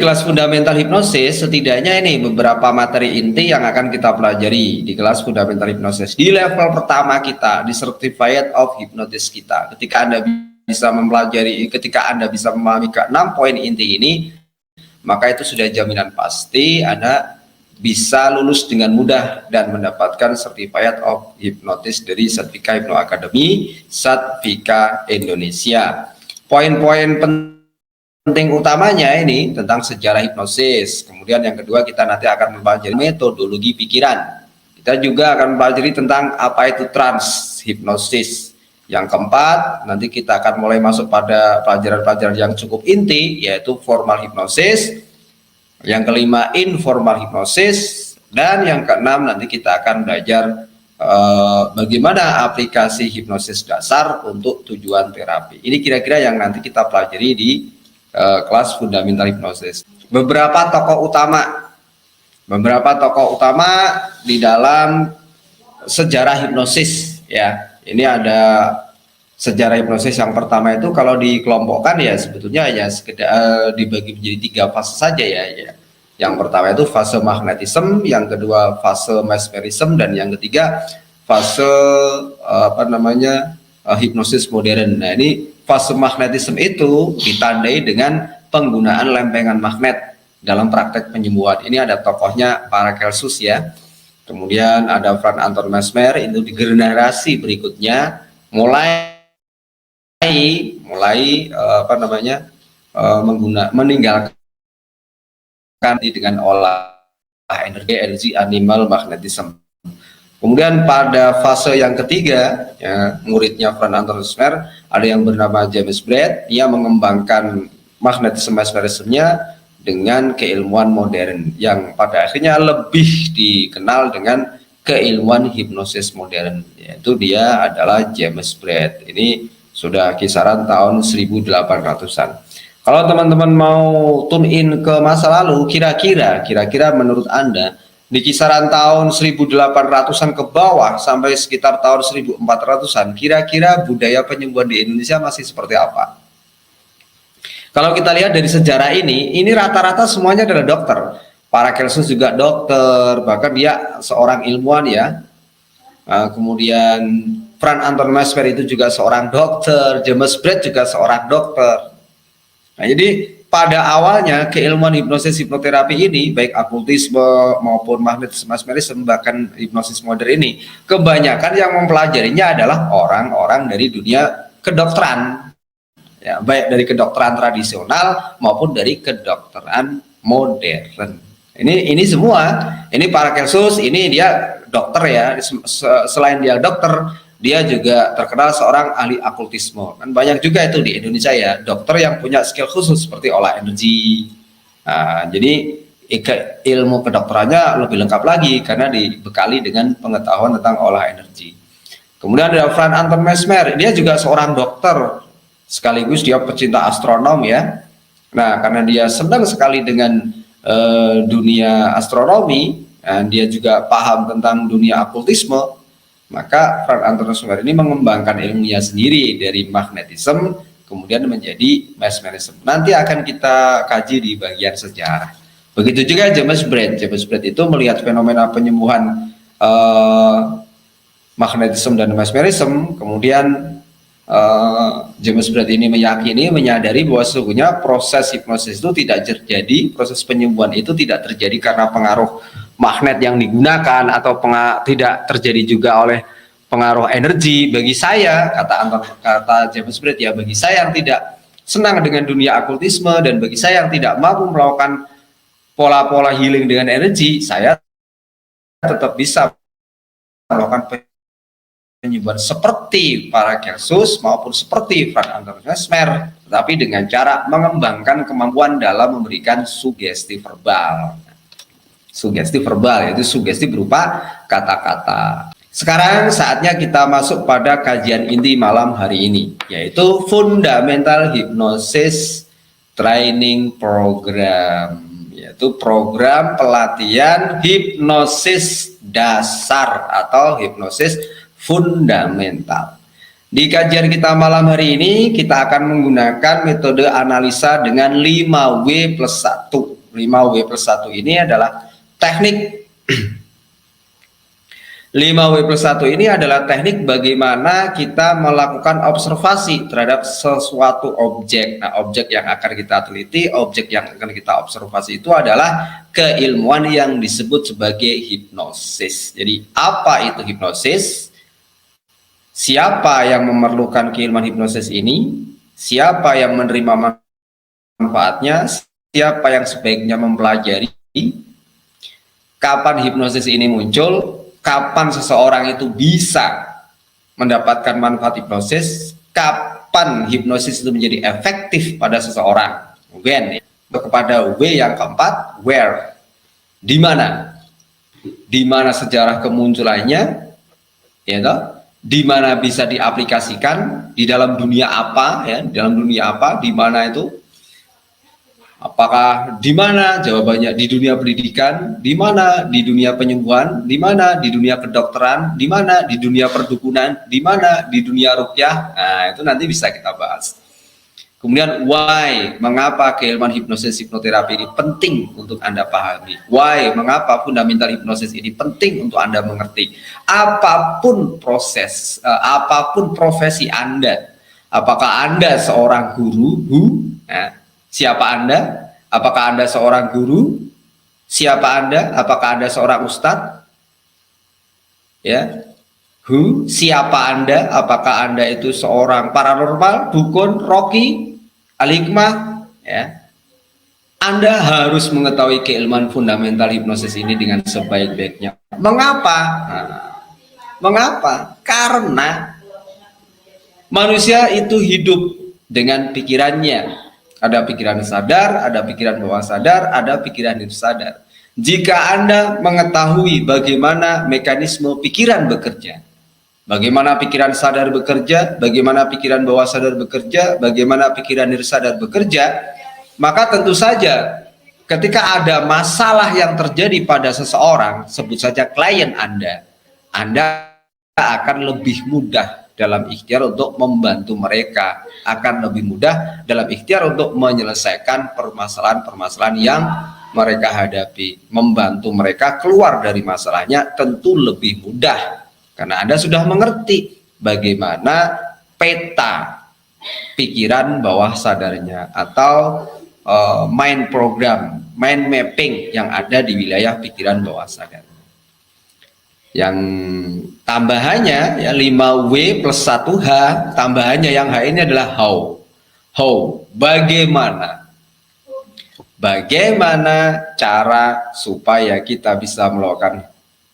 kelas fundamental hipnosis, setidaknya ini beberapa materi inti yang akan kita pelajari di kelas fundamental hipnosis. Di level pertama kita, di certified of hypnotist kita, ketika Anda bisa mempelajari, ketika Anda bisa memahami ke 6 poin inti ini, maka itu sudah jaminan pasti Anda bisa lulus dengan mudah dan mendapatkan certified of hypnotist dari Satvika Hypno Academy, Satvika Indonesia. Poin-poin penting utamanya ini tentang sejarah hipnosis. Kemudian yang kedua, kita nanti akan mempelajari metodologi pikiran. Kita juga akan mempelajari tentang apa itu trans hipnosis. Yang keempat, nanti kita akan mulai masuk pada pelajaran-pelajaran yang cukup inti, yaitu formal hipnosis. Yang kelima, informal hipnosis. Dan yang keenam, nanti kita akan belajar bagaimana aplikasi hipnosis dasar untuk tujuan terapi. Ini kira-kira yang nanti kita pelajari di kelas fundamental hipnosis. Beberapa tokoh utama di dalam sejarah hipnosis, ya. Ini ada sejarah hipnosis. Yang pertama itu kalau dikelompokkan ya sebetulnya ya sekedar dibagi menjadi 3 fase saja ya. Yang pertama itu fase magnetism, yang kedua fase mesmerism, dan yang ketiga fase hipnosis modern. Nah, ini fase magnetism itu ditandai dengan penggunaan lempengan magnet dalam praktek penyembuhan. Ini ada tokohnya Paracelsus ya. Kemudian ada Franz Anton Mesmer, itu di generasi berikutnya meninggalkan dengan olah energi animal magnetism. Kemudian pada fase yang ketiga, ya, muridnya Franz Anton Mesmer, ada yang bernama James Braid. Ia mengembangkan magnetisme mesmerismenya dengan keilmuan modern yang pada akhirnya lebih dikenal dengan keilmuan hipnosis modern, yaitu dia adalah James Braid. Ini sudah kisaran tahun 1800-an. Kalau teman-teman mau tune in ke masa lalu, kira-kira menurut Anda di kisaran tahun 1800-an ke bawah sampai sekitar tahun 1400-an, kira-kira budaya penyembuhan di Indonesia masih seperti apa? Kalau kita lihat dari sejarah ini rata-rata semuanya adalah dokter. Paracelsus juga dokter, bahkan dia seorang ilmuwan ya. Kemudian Franz Anton Mesmer itu juga seorang dokter, James Braid juga seorang dokter. Nah, jadi pada awalnya keilmuan hipnosis hipnoterapi ini, baik okultisme maupun magnetisme mesmerisme, bahkan hipnosis modern ini, kebanyakan yang mempelajarinya adalah orang-orang dari dunia kedokteran, ya, baik dari kedokteran tradisional maupun dari kedokteran modern. Ini semua, ini Paracelsus, ini dia dokter ya. Selain dia dokter, dia juga terkenal seorang ahli okultisme. Kan banyak juga itu di Indonesia ya, dokter yang punya skill khusus seperti olah energi. Nah, jadi ilmu kedokterannya lebih lengkap lagi karena dibekali dengan pengetahuan tentang olah energi. Kemudian ada Franz Anton Mesmer, dia juga seorang dokter sekaligus dia pecinta astronom ya. Nah, karena dia senang sekali dengan dunia astronomi, dan dia juga paham tentang dunia okultisme, maka Franz Anton Mesmer ini mengembangkan ilmunya sendiri dari magnetism kemudian menjadi mesmerism. Nanti akan kita kaji di bagian sejarah. Begitu juga James Braid. James Braid itu melihat fenomena penyembuhan magnetism dan mesmerism. Kemudian James Braid ini menyadari bahwa sesungguhnya proses hipnosis itu tidak terjadi, proses penyembuhan itu tidak terjadi karena pengaruh magnet yang digunakan atau tidak terjadi juga oleh pengaruh energi. Bagi saya, kata James Braid ya, bagi saya yang tidak senang dengan dunia okultisme dan bagi saya yang tidak mampu melakukan pola-pola healing dengan energi, saya tetap bisa melakukan penyembuhan seperti Paracelsus maupun seperti Franz Anton Mesmer, tetapi dengan cara mengembangkan kemampuan dalam memberikan sugesti verbal. Sugesti verbal yaitu sugesti berupa kata-kata. Sekarang saatnya kita masuk pada kajian inti malam hari ini, yaitu Fundamental Hypnosis Training Program, yaitu program pelatihan hipnosis dasar atau hipnosis fundamental. Di kajian kita malam hari ini, kita akan menggunakan metode analisa dengan 5W plus 1. 5W plus 1 ini adalah teknik 5W plus 1 ini adalah teknik bagaimana kita melakukan observasi terhadap sesuatu objek. Nah, objek yang akan kita teliti, objek yang akan kita observasi itu adalah keilmuan yang disebut sebagai hipnosis. Jadi, apa itu hipnosis? Siapa yang memerlukan keilmuan hipnosis ini? Siapa yang menerima manfaatnya? Siapa yang sebaiknya mempelajari? Kapan hipnosis ini muncul? Kapan seseorang itu bisa mendapatkan manfaat hipnosis? Kapan hipnosis itu menjadi efektif pada seseorang? When? Kepada W yang keempat, where? Di mana? Di mana sejarah kemunculannya? Ya toh? Di mana bisa diaplikasikan, di dalam dunia apa, ya, di dalam dunia apa, di mana itu, apakah di mana? Jawabannya di dunia pendidikan, di mana di dunia penyembuhan, di mana di dunia kedokteran, di mana di dunia perdukunan, di mana di dunia ruqyah. Nah, itu nanti bisa kita bahas. Kemudian why, mengapa keilmuan hipnosis hipnoterapi ini penting untuk Anda pahami? Why, mengapa fundamental hipnosis ini penting untuk Anda mengerti? Apapun proses, apapun profesi Anda, apakah Anda seorang guru? Siapa Anda? Apakah Anda seorang guru? Siapa Anda? Apakah Anda seorang ustadz? Ya. Siapa Anda? Apakah Anda itu seorang paranormal, dukun, roki, al-hikmah, ya. Anda harus mengetahui keilmuan fundamental hipnosis ini dengan sebaik-baiknya. Mengapa? Mengapa? Karena manusia itu hidup dengan pikirannya. Ada pikiran sadar, ada pikiran bawah sadar, ada pikiran nirsadar sadar. Jika Anda mengetahui bagaimana mekanisme pikiran bekerja, bagaimana pikiran sadar bekerja, bagaimana pikiran bawah sadar bekerja, bagaimana pikiran nirsadar bekerja, maka tentu saja ketika ada masalah yang terjadi pada seseorang, sebut saja klien Anda akan lebih mudah dalam ikhtiar untuk membantu mereka, akan lebih mudah dalam ikhtiar untuk menyelesaikan permasalahan-permasalahan yang mereka hadapi, membantu mereka keluar dari masalahnya tentu lebih mudah. Karena Anda sudah mengerti bagaimana peta pikiran bawah sadarnya atau mind program, mind mapping yang ada di wilayah pikiran bawah sadar. Yang tambahannya ya 5W plus 1H, tambahannya yang H ini adalah how. How, bagaimana? Bagaimana cara supaya kita bisa melakukan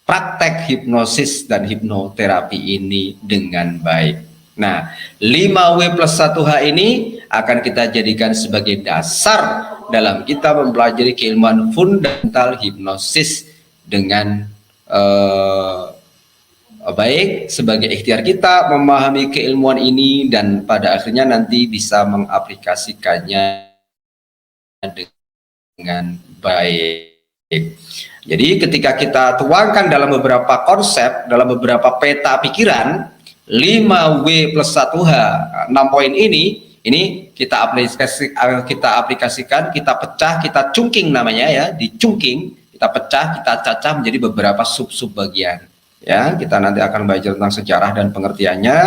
praktek hipnosis dan hipnoterapi ini dengan baik. Nah, 5W plus 1H ini akan kita jadikan sebagai dasar dalam kita mempelajari keilmuan fundamental hipnosis dengan baik sebagai ikhtiar kita memahami keilmuan ini dan pada akhirnya nanti bisa mengaplikasikannya dengan baik. Jadi ketika kita tuangkan dalam beberapa konsep, dalam beberapa peta pikiran, 5W plus 1H, 6 poin ini kita aplikasikan, kita pecah, kita cungking namanya ya, dicungking, kita pecah, kita cacah menjadi beberapa sub-sub bagian. Ya, kita nanti akan belajar tentang sejarah dan pengertiannya,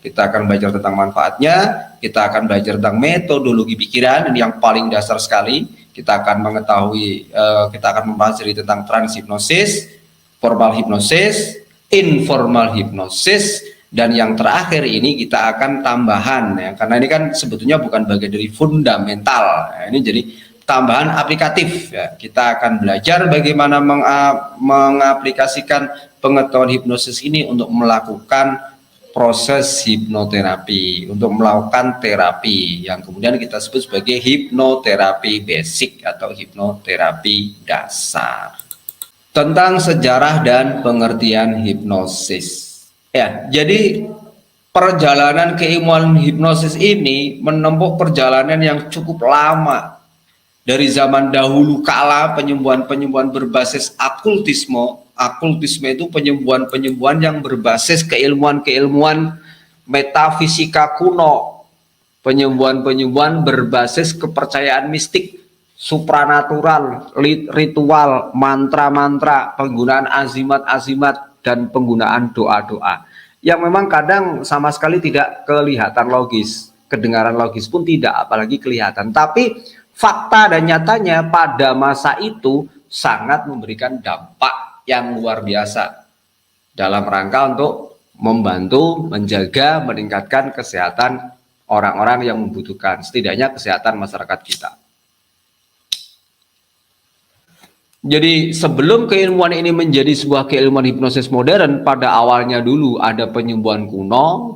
kita akan belajar tentang manfaatnya, kita akan belajar tentang metodologi pikiran, ini yang paling dasar sekali. Kita akan mengetahui, kita akan mempelajari tentang transhipnosis, formal hipnosis, informal hipnosis, dan yang terakhir ini kita akan tambahan ya, karena ini kan sebetulnya bukan bagian dari fundamental. Ya, ini jadi tambahan aplikatif ya. Kita akan belajar bagaimana mengaplikasikan pengetahuan hipnosis ini untuk melakukan proses hipnoterapi, untuk melakukan terapi yang kemudian kita sebut sebagai hipnoterapi basic atau hipnoterapi dasar. Tentang sejarah dan pengertian hipnosis. Ya, jadi perjalanan keilmuan hipnosis ini menempuh perjalanan yang cukup lama. Dari zaman dahulu kala penyembuhan-penyembuhan berbasis akultisme. Akultisme itu penyembuhan-penyembuhan yang berbasis keilmuan-keilmuan metafisika kuno, penyembuhan-penyembuhan berbasis kepercayaan mistik, supranatural, ritual, mantra-mantra, penggunaan azimat-azimat, dan penggunaan doa-doa yang memang kadang sama sekali tidak kelihatan logis, kedengaran logis pun tidak, apalagi kelihatan. Tapi fakta dan nyatanya pada masa itu sangat memberikan dampak yang luar biasa dalam rangka untuk membantu, menjaga, meningkatkan kesehatan orang-orang yang membutuhkan, setidaknya kesehatan masyarakat kita. Jadi sebelum keilmuan ini menjadi sebuah keilmuan hipnosis modern, pada awalnya dulu ada penyembuhan kuno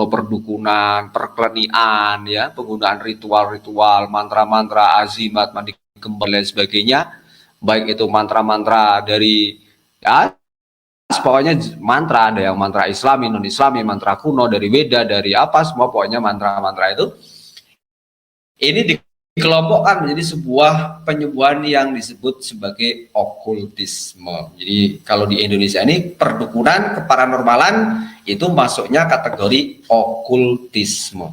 perdukunan, perklenian, ya, penggunaan ritual-ritual, mantra-mantra, azimat, mandi kembali dan sebagainya, baik itu mantra-mantra dari, ya, pokoknya mantra, ada yang mantra Islami, non-Islami, mantra kuno, dari Weda, dari apa, semua pokoknya mantra-mantra itu. Ini dikelompokkan menjadi sebuah penyembuhan yang disebut sebagai okultisme. Jadi kalau di Indonesia ini perdukunan, keparanormalan itu masuknya kategori okultisme.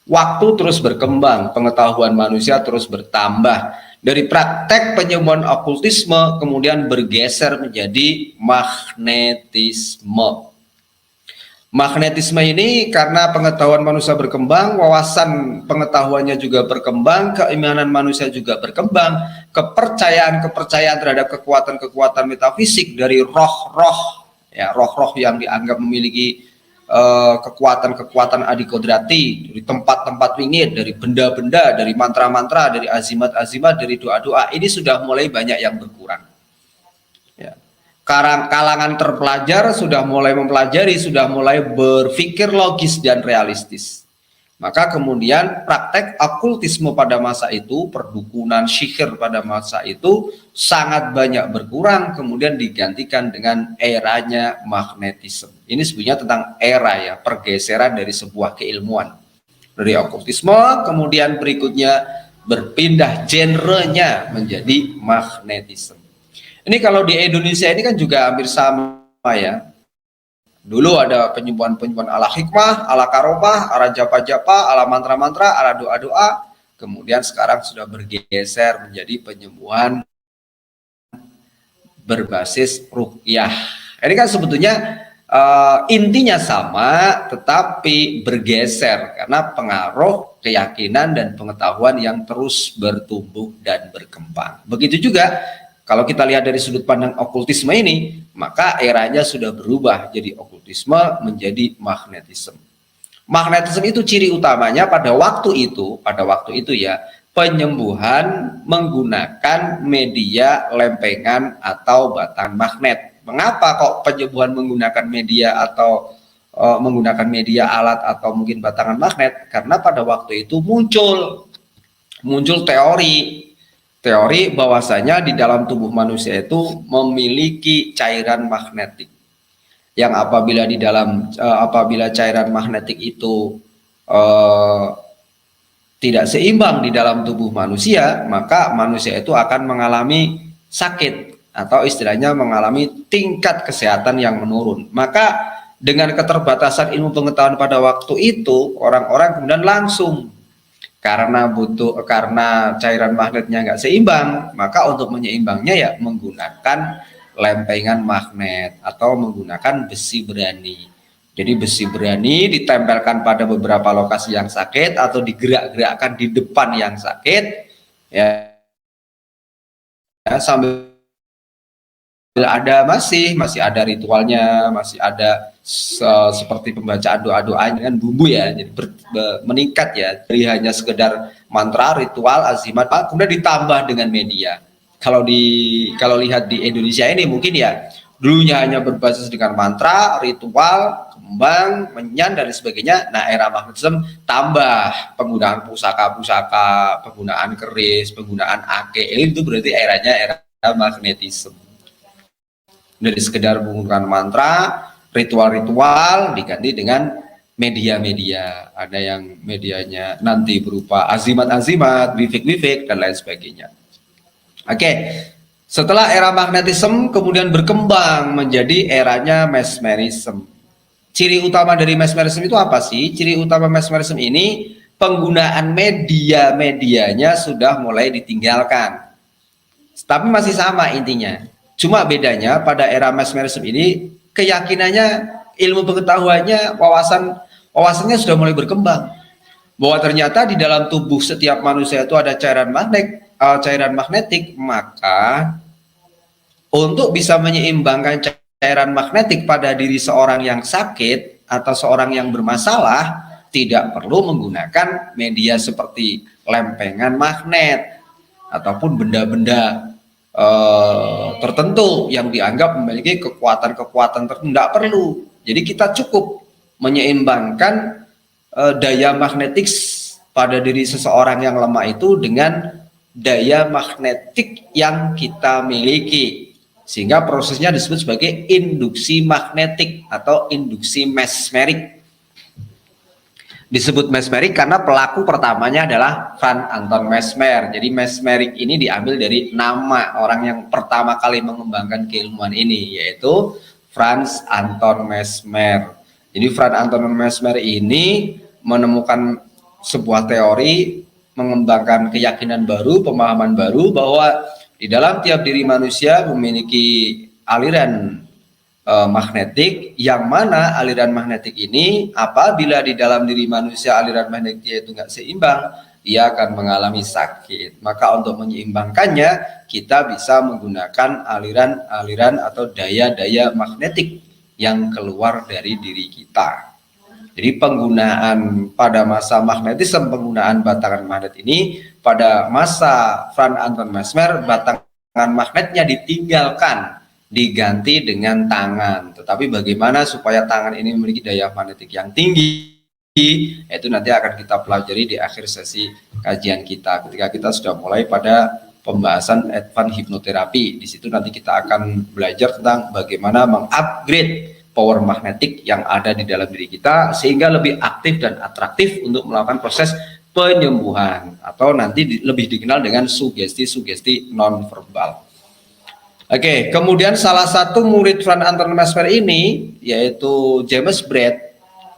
Waktu terus berkembang, pengetahuan manusia terus bertambah. Dari praktek penyembuhan okultisme kemudian bergeser menjadi magnetisme. Magnetisme ini karena pengetahuan manusia berkembang, wawasan pengetahuannya juga berkembang, keimanan manusia juga berkembang, kepercayaan terhadap kekuatan-kekuatan metafisik dari roh-roh, ya, roh-roh yang dianggap memiliki kekuatan-kekuatan adikodrati, dari tempat-tempat wingit, dari benda-benda, dari mantra-mantra, dari azimat-azimat, dari doa-doa, ini sudah mulai banyak yang berkurang. Ya. Kalangan terpelajar sudah mulai mempelajari, sudah mulai berpikir logis dan realistis. Maka kemudian praktek okultisme pada masa itu, perdukunan, sihir pada masa itu sangat banyak berkurang, kemudian digantikan dengan eranya magnetisme. Ini sebenarnya tentang era, ya, pergeseran dari sebuah keilmuan. Dari okultisme, kemudian berikutnya berpindah genrenya menjadi magnetisme. Ini kalau di Indonesia ini kan juga hampir sama, ya. Dulu ada penyembuhan-penyembuhan ala hikmah, ala karomah, ala japa-japa, ala mantra-mantra, ala doa-doa. Kemudian sekarang sudah bergeser menjadi penyembuhan berbasis ruqyah. Ini kan sebetulnya intinya sama, tetapi bergeser karena pengaruh keyakinan dan pengetahuan yang terus bertumbuh dan berkembang. Begitu juga kalau kita lihat dari sudut pandang okultisme ini, maka eranya sudah berubah jadi okultisme menjadi magnetisme. Magnetisme itu ciri utamanya pada waktu itu ya, penyembuhan menggunakan media lempengan atau batang magnet. Mengapa kok penyembuhan menggunakan media atau menggunakan media alat atau mungkin batangan magnet? Karena pada waktu itu muncul teori bahwasanya di dalam tubuh manusia itu memiliki cairan magnetik yang apabila cairan magnetik itu tidak seimbang di dalam tubuh manusia, maka manusia itu akan mengalami sakit atau istilahnya mengalami tingkat kesehatan yang menurun. Maka dengan keterbatasan ilmu pengetahuan pada waktu itu, orang-orang kemudian langsung karena cairan magnetnya nggak seimbang, maka untuk menyeimbangnya ya menggunakan lempengan magnet atau menggunakan besi berani. Jadi besi berani ditempelkan pada beberapa lokasi yang sakit atau digerak-gerakkan di depan yang sakit, ya, sambil ada masih ada ritualnya, masih ada seperti pembacaan doa-doanya dengan bumbu, ya, jadi meningkat, ya, dari hanya sekedar mantra, ritual, azimat, kemudian ditambah dengan media. Kalau lihat di Indonesia ini mungkin ya dulunya hanya berbasis dengan mantra, ritual, kembang, menyan dan sebagainya. Nah, era magnetisme tambah penggunaan pusaka-pusaka, penggunaan keris, penggunaan ake. Itu berarti eranya era magnetisme. Dari sekedar menggunakan mantra, ritual-ritual diganti dengan media-media. Ada yang medianya nanti berupa azimat-azimat, wifik-wifik dan lain sebagainya. Oke, setelah era magnetisme kemudian berkembang menjadi eranya mesmerisme. Ciri utama dari mesmerism itu apa sih? Ciri utama mesmerism ini penggunaan media-medianya sudah mulai ditinggalkan. Tapi masih sama intinya. Cuma bedanya pada era mesmerism ini keyakinannya, ilmu pengetahuannya, wawasannya sudah mulai berkembang. Bahwa ternyata di dalam tubuh setiap manusia itu ada cairan magnetik, maka untuk bisa menyeimbangkan cairan magnetik pada diri seorang yang sakit atau seorang yang bermasalah, tidak perlu menggunakan media seperti lempengan magnet ataupun benda-benda tertentu yang dianggap memiliki kekuatan-kekuatan tertentu. Tidak perlu. Jadi kita cukup menyeimbangkan daya magnetik pada diri seseorang yang lemah itu dengan daya magnetik yang kita miliki, sehingga prosesnya disebut sebagai induksi magnetik atau induksi mesmerik. Disebut mesmerik karena pelaku pertamanya adalah Franz Anton Mesmer. Jadi mesmerik ini diambil dari nama orang yang pertama kali mengembangkan keilmuan ini, yaitu Franz Anton Mesmer. Jadi Franz Anton Mesmer ini menemukan sebuah teori, mengembangkan keyakinan baru, pemahaman baru bahwa di dalam tiap diri manusia memiliki aliran magnetik, yang mana aliran magnetik ini apabila di dalam diri manusia aliran magnetiknya itu nggak seimbang, ia akan mengalami sakit. Maka untuk menyeimbangkannya kita bisa menggunakan aliran-aliran atau daya-daya magnetik yang keluar dari diri kita. Jadi penggunaan pada masa magnetisme, penggunaan batangan magnet ini pada masa Franz Anton Mesmer, batangan magnetnya ditinggalkan, diganti dengan tangan. Tetapi bagaimana supaya tangan ini memiliki daya magnetik yang tinggi, itu nanti akan kita pelajari di akhir sesi kajian kita, ketika kita sudah mulai pada pembahasan advance hipnoterapi. Di situ nanti kita akan belajar tentang bagaimana mengupgrade power magnetik yang ada di dalam diri kita sehingga lebih aktif dan atraktif untuk melakukan proses penyembuhan, atau nanti lebih dikenal dengan sugesti-sugesti non-verbal. Oke, kemudian salah satu murid Franz Anton Mesmer ini, yaitu James Braid,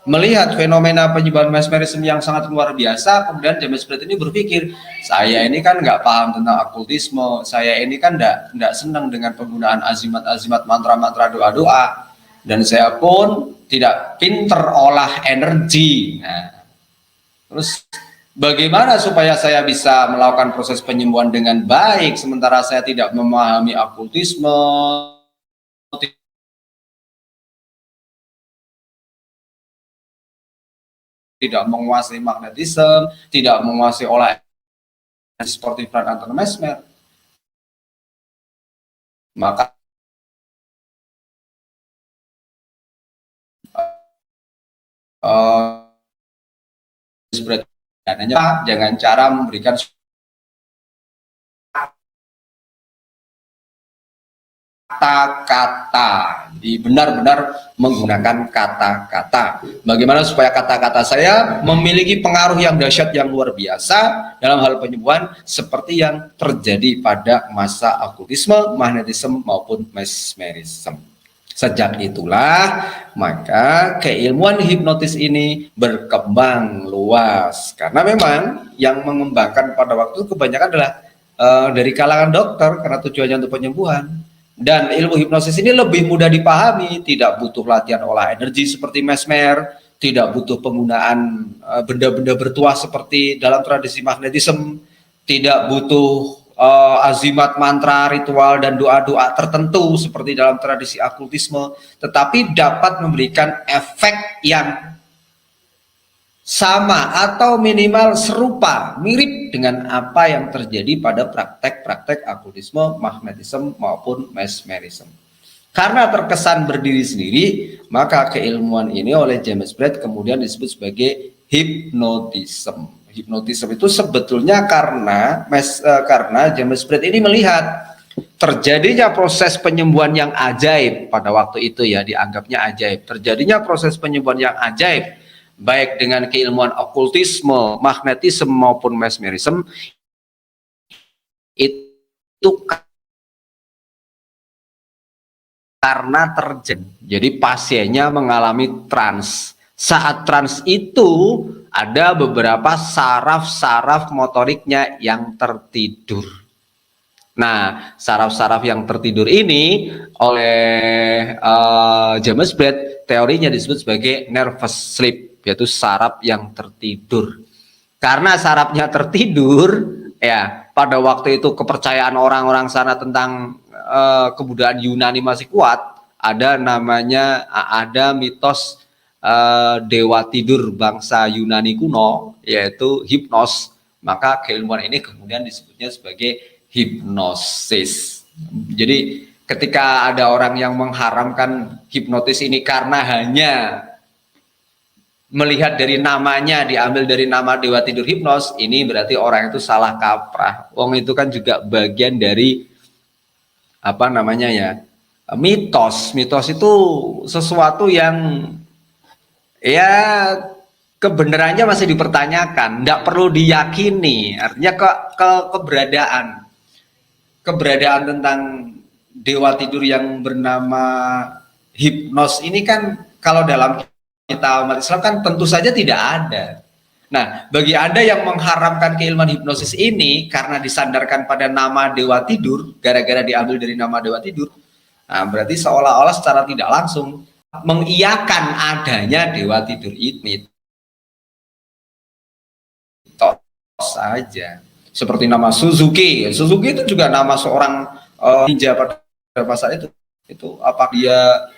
melihat fenomena penyembuhan mesmerisme yang sangat luar biasa. Kemudian James Braid ini berpikir, saya ini kan nggak paham tentang okultisme, saya ini kan nggak senang dengan penggunaan azimat-azimat, mantra-mantra, doa-doa, dan saya pun tidak pinter olah energi. Nah, terus bagaimana supaya saya bisa melakukan proses penyembuhan dengan baik sementara saya tidak memahami okultisme, tidak menguasai magnetisme, tidak menguasai olah energi seperti Franz Anton Mesmer? Maka jangan cara memberikan kata-kata, benar-benar menggunakan kata-kata. Bagaimana supaya kata-kata saya memiliki pengaruh yang dahsyat, yang luar biasa dalam hal penyembuhan seperti yang terjadi pada masa okultisme, magnetisme maupun mesmerisme. Sejak itulah maka keilmuan hipnotis ini berkembang luas, karena memang yang mengembangkan pada waktu itu kebanyakan adalah dari kalangan dokter karena tujuannya untuk penyembuhan. Dan ilmu hipnosis ini lebih mudah dipahami, tidak butuh latihan olah energi seperti Mesmer, tidak butuh penggunaan benda-benda bertuah seperti dalam tradisi magnetisme, tidak butuh azimat, mantra, ritual, dan doa-doa tertentu seperti dalam tradisi okultisme, tetapi dapat memberikan efek yang sama atau minimal serupa, mirip dengan apa yang terjadi pada praktek-praktek okultisme, magnetisme maupun mesmerisme. Karena terkesan berdiri sendiri, maka keilmuan ini oleh James Braid kemudian disebut sebagai hipnotisme. Hipnotisme itu sebetulnya karena James Braid ini melihat terjadinya proses penyembuhan yang ajaib pada waktu itu, ya dianggapnya ajaib. Terjadinya proses penyembuhan yang ajaib baik dengan keilmuan okultisme, magnetisme maupun mesmerisme itu karena terjadi. Jadi pasiennya mengalami trans. Saat trans itu ada beberapa saraf-saraf motoriknya yang tertidur. Nah, saraf-saraf yang tertidur ini oleh James Braid teorinya disebut sebagai nervous sleep, yaitu saraf yang tertidur. Karena sarafnya tertidur, ya pada waktu itu kepercayaan orang-orang sana tentang kebudayaan Yunani masih kuat. Ada namanya, ada mitos dewa tidur bangsa Yunani kuno, yaitu hipnos. Maka keilmuan ini kemudian disebutnya sebagai hipnosis. Jadi ketika ada orang yang mengharamkan hipnotis ini karena hanya melihat dari namanya, diambil dari nama dewa tidur hipnos, ini berarti orang itu salah kaprah. Wong itu kan juga bagian dari apa namanya ya, mitos. Mitos itu sesuatu yang ya kebenarannya masih dipertanyakan, tidak perlu diyakini. Artinya keberadaan tentang dewa tidur yang bernama hipnos ini kan kalau dalam kita umat Islam kan tentu saja tidak ada. Nah, bagi Anda yang mengharamkan keilmuan hipnosis ini karena disandarkan pada nama dewa tidur, gara-gara diambil dari nama dewa tidur, nah berarti seolah-olah secara tidak langsung mengiyakan adanya dewa tidur ini. Saja. Seperti nama Suzuki. Suzuki itu juga nama seorang ninja pada masa itu. Itu apa dia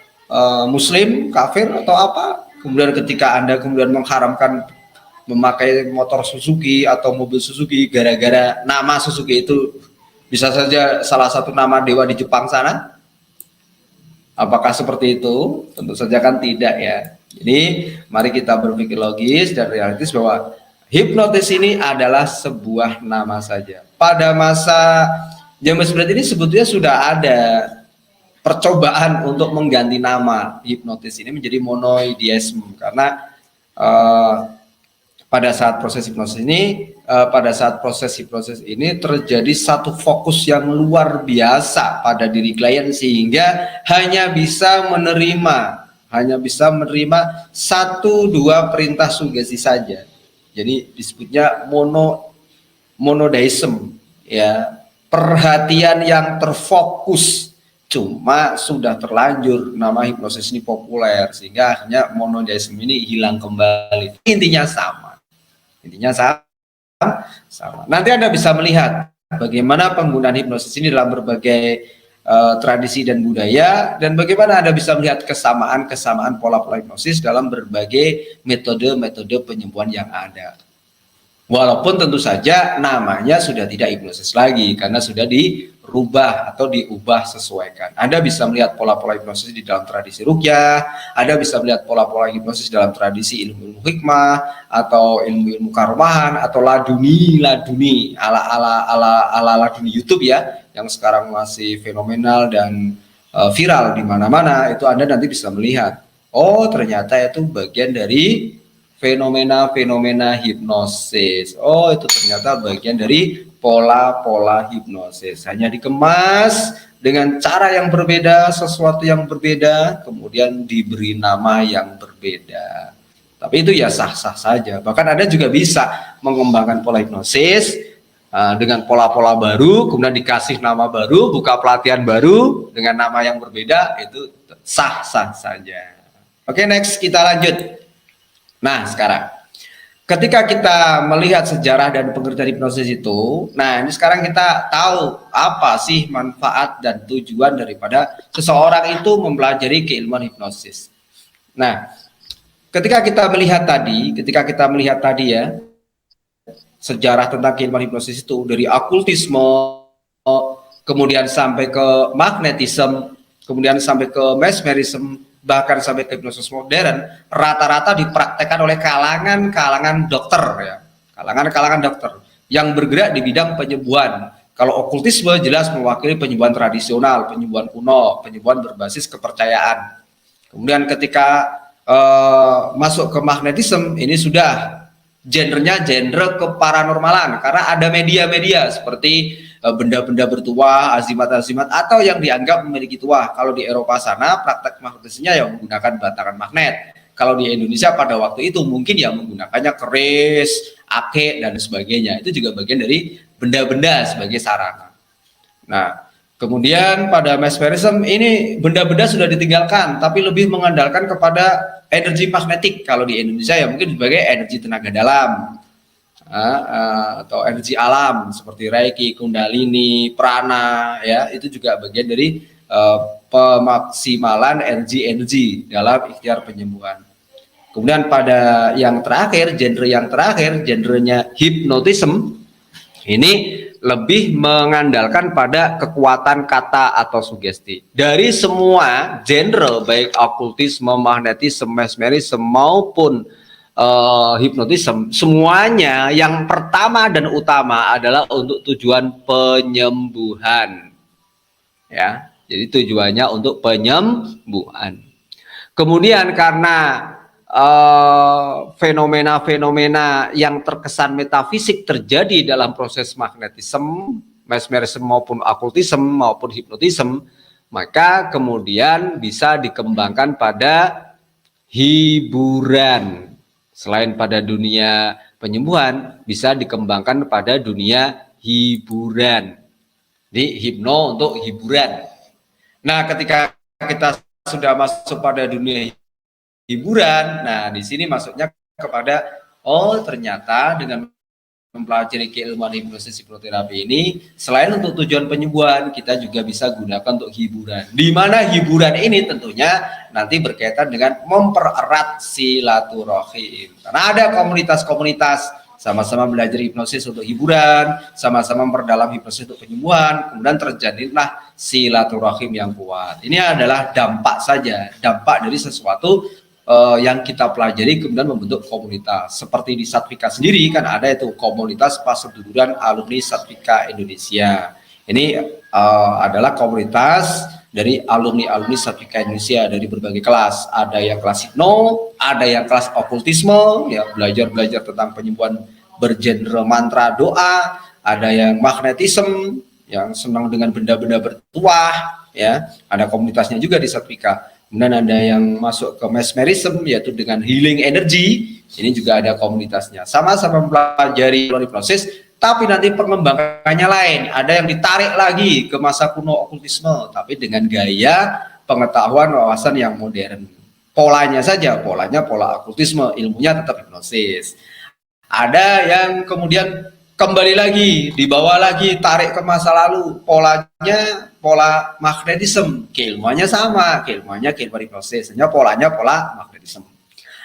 muslim, kafir atau apa? Kemudian ketika Anda kemudian mengharamkan memakai motor Suzuki atau mobil Suzuki gara-gara nama Suzuki itu bisa saja salah satu nama dewa di Jepang sana. Apakah seperti itu? Tentu saja kan tidak ya. Jadi mari kita berpikir logis dan realistis bahwa hipnotis ini adalah sebuah nama saja. Pada masa James Braid ini sebetulnya sudah ada percobaan untuk mengganti nama hipnotis ini menjadi monoideisme karena pada saat proses hipnosis ini terjadi satu fokus yang luar biasa pada diri klien sehingga hanya bisa menerima 1-2 perintah sugesti saja. Jadi disebutnya monodeism ya, perhatian yang terfokus. Cuma sudah terlanjur nama hipnosis ini populer sehingga akhirnya monodeism ini hilang kembali. Intinya sama. Nanti Anda bisa melihat bagaimana penggunaan hipnosis ini dalam berbagai tradisi dan budaya, dan bagaimana Anda bisa melihat kesamaan pola-pola hipnosis dalam berbagai metode penyembuhan yang ada. Walaupun tentu saja namanya sudah tidak hipnosis lagi karena sudah dirubah atau diubah sesuaikan. Anda bisa melihat pola-pola hipnosis di dalam tradisi ruqyah, Anda bisa melihat pola-pola hipnosis dalam tradisi ilmu hikmah atau ilmu karumahan atau laduni ala laduni YouTube ya, yang sekarang masih fenomenal dan viral di mana-mana. Itu Anda nanti bisa melihat, oh ternyata itu bagian dari fenomena hipnosis. Oh, itu ternyata bagian dari pola-pola hipnosis. Hanya dikemas dengan cara yang berbeda, sesuatu yang berbeda, kemudian diberi nama yang berbeda. Tapi itu ya sah-sah saja. Bahkan Anda juga bisa mengembangkan pola hipnosis dengan pola-pola baru, kemudian dikasih nama baru, buka pelatihan baru dengan nama yang berbeda, itu sah-sah saja. Oke, next kita lanjut. Nah, sekarang ketika kita melihat sejarah dan pengertian hipnosis itu, nah ini sekarang kita tahu apa sih manfaat dan tujuan daripada seseorang itu mempelajari keilmuan hipnosis. Nah, ketika kita melihat tadi ya, sejarah tentang keilmuan hipnosis itu dari okultisme, kemudian sampai ke magnetisme, kemudian sampai ke mesmerisme, bahkan sampai ke hipnosis modern, rata-rata dipraktekkan oleh kalangan dokter ya, kalangan dokter yang bergerak di bidang penyembuhan. Kalau okultisme jelas mewakili penyembuhan tradisional, penyembuhan kuno, penyembuhan berbasis kepercayaan. Kemudian ketika masuk ke magnetisme, ini sudah genre keparanormalan karena ada media-media seperti benda-benda bertuah, azimat-azimat, atau yang dianggap memiliki tuah. Kalau di Eropa sana praktek magnetismenya yang menggunakan batangan magnet. Kalau di Indonesia pada waktu itu mungkin ya menggunakannya keris, ake, dan sebagainya. Itu juga bagian dari benda-benda sebagai sarana. Nah, kemudian pada mesmerism ini benda-benda sudah ditinggalkan, tapi lebih mengandalkan kepada energi magnetik. Kalau di Indonesia ya mungkin sebagai energi tenaga dalam, atau energi alam seperti Reiki, Kundalini, Prana, ya itu juga bagian dari pemaksimalan energi dalam ikhtiar penyembuhan. Kemudian pada yang terakhir, genrenya hypnotism, ini lebih mengandalkan pada kekuatan kata atau sugesti. Dari semua genre, baik okultisme, magnetisme, mesmerisme maupun hipnotisme, semuanya yang pertama dan utama adalah untuk tujuan penyembuhan. Ya, jadi tujuannya untuk penyembuhan. Kemudian karena fenomena-fenomena yang terkesan metafisik terjadi dalam proses magnetisme, mesmerisme maupun okultisme maupun hipnotisme, maka kemudian bisa dikembangkan pada hiburan. Selain pada dunia penyembuhan, bisa dikembangkan pada dunia hiburan. Jadi hipno untuk hiburan. Nah, ketika kita sudah masuk pada dunia hiburan, nah di sini masuknya kepada ternyata dengan mempelajari keilmuan hipnosis hipnoterapi ini, selain untuk tujuan penyembuhan, kita juga bisa gunakan untuk hiburan. Di mana hiburan ini tentunya nanti berkaitan dengan mempererat silaturahim. Karena ada komunitas-komunitas sama-sama belajar hipnosis untuk hiburan, sama-sama memperdalam hipnosis untuk penyembuhan, kemudian terjadilah silaturahim yang kuat. Ini adalah dampak saja, dampak dari sesuatu yang kita pelajari kemudian membentuk komunitas. Seperti di Satvika sendiri kan ada itu komunitas Paseduduran Alumni Satvika Indonesia. Ini adalah komunitas dari alumni Satvika Indonesia dari berbagai kelas. Ada yang kelas hipno, ada yang kelas okultisme, ya belajar tentang penyembuhan bergenre mantra doa, ada yang magnetisme yang senang dengan benda-benda bertuah, ya. Ada komunitasnya juga di Satvika. Kemudian ada yang masuk ke mesmerism, yaitu dengan healing energy. Ini juga ada komunitasnya. Sama-sama mempelajari proses, tapi nanti pengembangannya lain. Ada yang ditarik lagi ke masa kuno okultisme, tapi dengan gaya pengetahuan wawasan yang modern. Polanya saja, pola okultisme, ilmunya tetap hipnosis. Ada yang kemudian kembali lagi, dibawa lagi, tarik ke masa lalu, polanya pola magnetisme, keilmuannya sama, keilmuannya keilmuan hipnosis, hanya polanya pola magnetisme.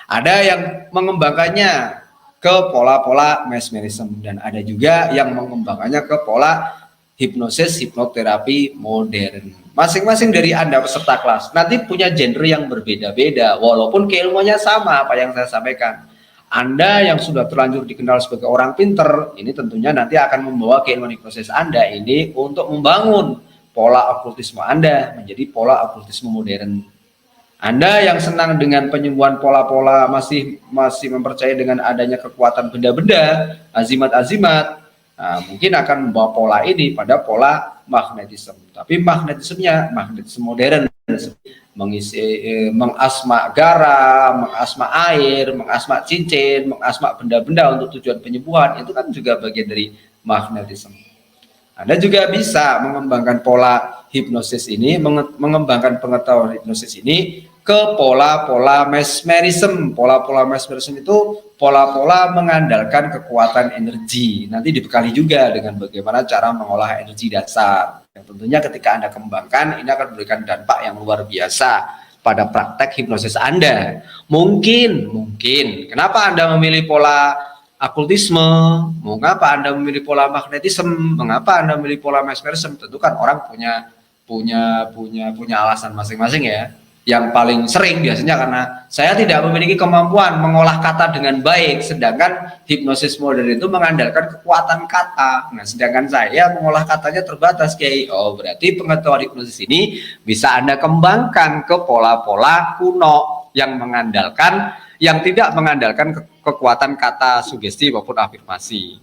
Ada yang mengembangkannya ke pola-pola mesmerisme, dan ada juga yang mengembangkannya ke pola hipnosis hipnoterapi modern. Masing-masing dari Anda peserta kelas nanti punya genre yang berbeda-beda, walaupun keilmuannya sama apa yang saya sampaikan. Anda yang sudah terlanjur dikenal sebagai orang pinter, ini tentunya nanti akan membawa keilmuan hipnosis Anda ini untuk membangun pola okultisme Anda menjadi pola okultisme modern. Anda yang senang dengan penyembuhan pola-pola, masih mempercayai dengan adanya kekuatan benda-benda, azimat-azimat, nah, mungkin akan membawa pola ini pada pola magnetisme. Tapi magnetismenya magnetisme modern, mengasma garam, mengasma air, mengasma cincin, mengasma benda-benda untuk tujuan penyembuhan, itu kan juga bagian dari magnetisme. Anda juga bisa mengembangkan pola hipnosis ini, mengembangkan pengetahuan hipnosis ini ke pola-pola mesmerism. Pola-pola mesmerism itu pola-pola mengandalkan kekuatan energi. Nanti dibekali juga dengan bagaimana cara mengolah energi dasar. Yang tentunya ketika Anda kembangkan, ini akan memberikan dampak yang luar biasa pada praktek hipnosis Anda. Mungkin, kenapa Anda memilih pola okultisme, mengapa Anda memilih pola magnetisme, mengapa Anda memilih pola mesmerism? Tentu kan orang punya alasan masing-masing ya. Yang paling sering biasanya karena saya tidak memiliki kemampuan mengolah kata dengan baik, sedangkan hipnosis modern itu mengandalkan kekuatan kata. Nah, sedangkan saya mengolah katanya terbatas, Kiai. Oh, berarti pengetahuan hipnosis ini bisa Anda kembangkan ke pola-pola kuno yang tidak mengandalkan kekuatan kata sugesti maupun afirmasi.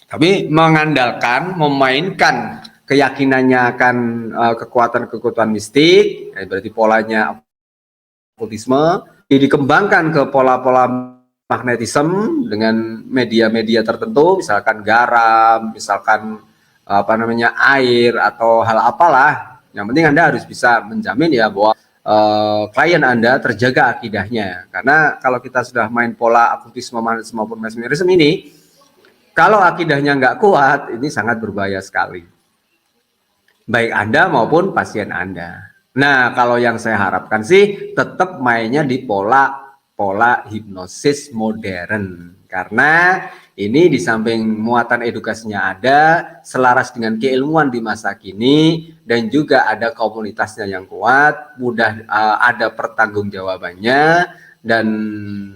Tapi mengandalkan, memainkan keyakinannya akan kekuatan-kekuatan mistik, berarti polanya okultisme, dikembangkan ke pola-pola magnetisme dengan media-media tertentu, misalkan garam, misalkan air atau hal apalah. Yang penting Anda harus bisa menjamin ya bahwa klien Anda terjaga akidahnya. Karena kalau kita sudah main pola okultisme maupun mesmerisme ini, kalau akidahnya nggak kuat, ini sangat berbahaya sekali. Baik Anda maupun pasien Anda. Nah, kalau yang saya harapkan sih tetap mainnya di pola hipnosis modern. Karena ini di samping muatan edukasinya ada, selaras dengan keilmuan di masa kini, dan juga ada komunitasnya yang kuat, mudah ada pertanggungjawabannya, dan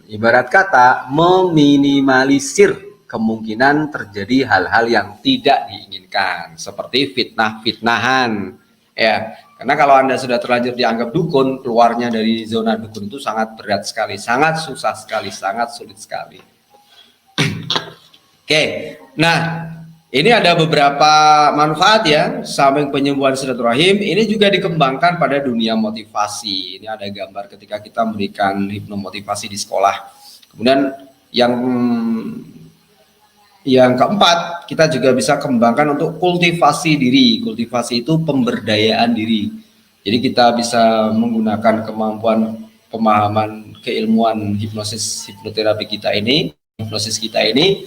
ibarat kata meminimalisir kemungkinan terjadi hal-hal yang tidak diinginkan seperti fitnah-fitnahan ya, karena kalau Anda sudah terlanjur dianggap dukun, keluarnya dari zona dukun itu sangat berat sekali, sangat susah sekali, sangat sulit sekali. Oke, nah ini ada beberapa manfaat ya, samping penyembuhan silaturahim, ini juga dikembangkan pada dunia motivasi. Ini ada gambar ketika kita memberikan hipnomotivasi di sekolah. Kemudian yang keempat, kita juga bisa kembangkan untuk kultivasi diri. Kultivasi itu pemberdayaan diri. Jadi kita bisa menggunakan kemampuan pemahaman keilmuan hipnoterapi kita ini, hipnosis kita ini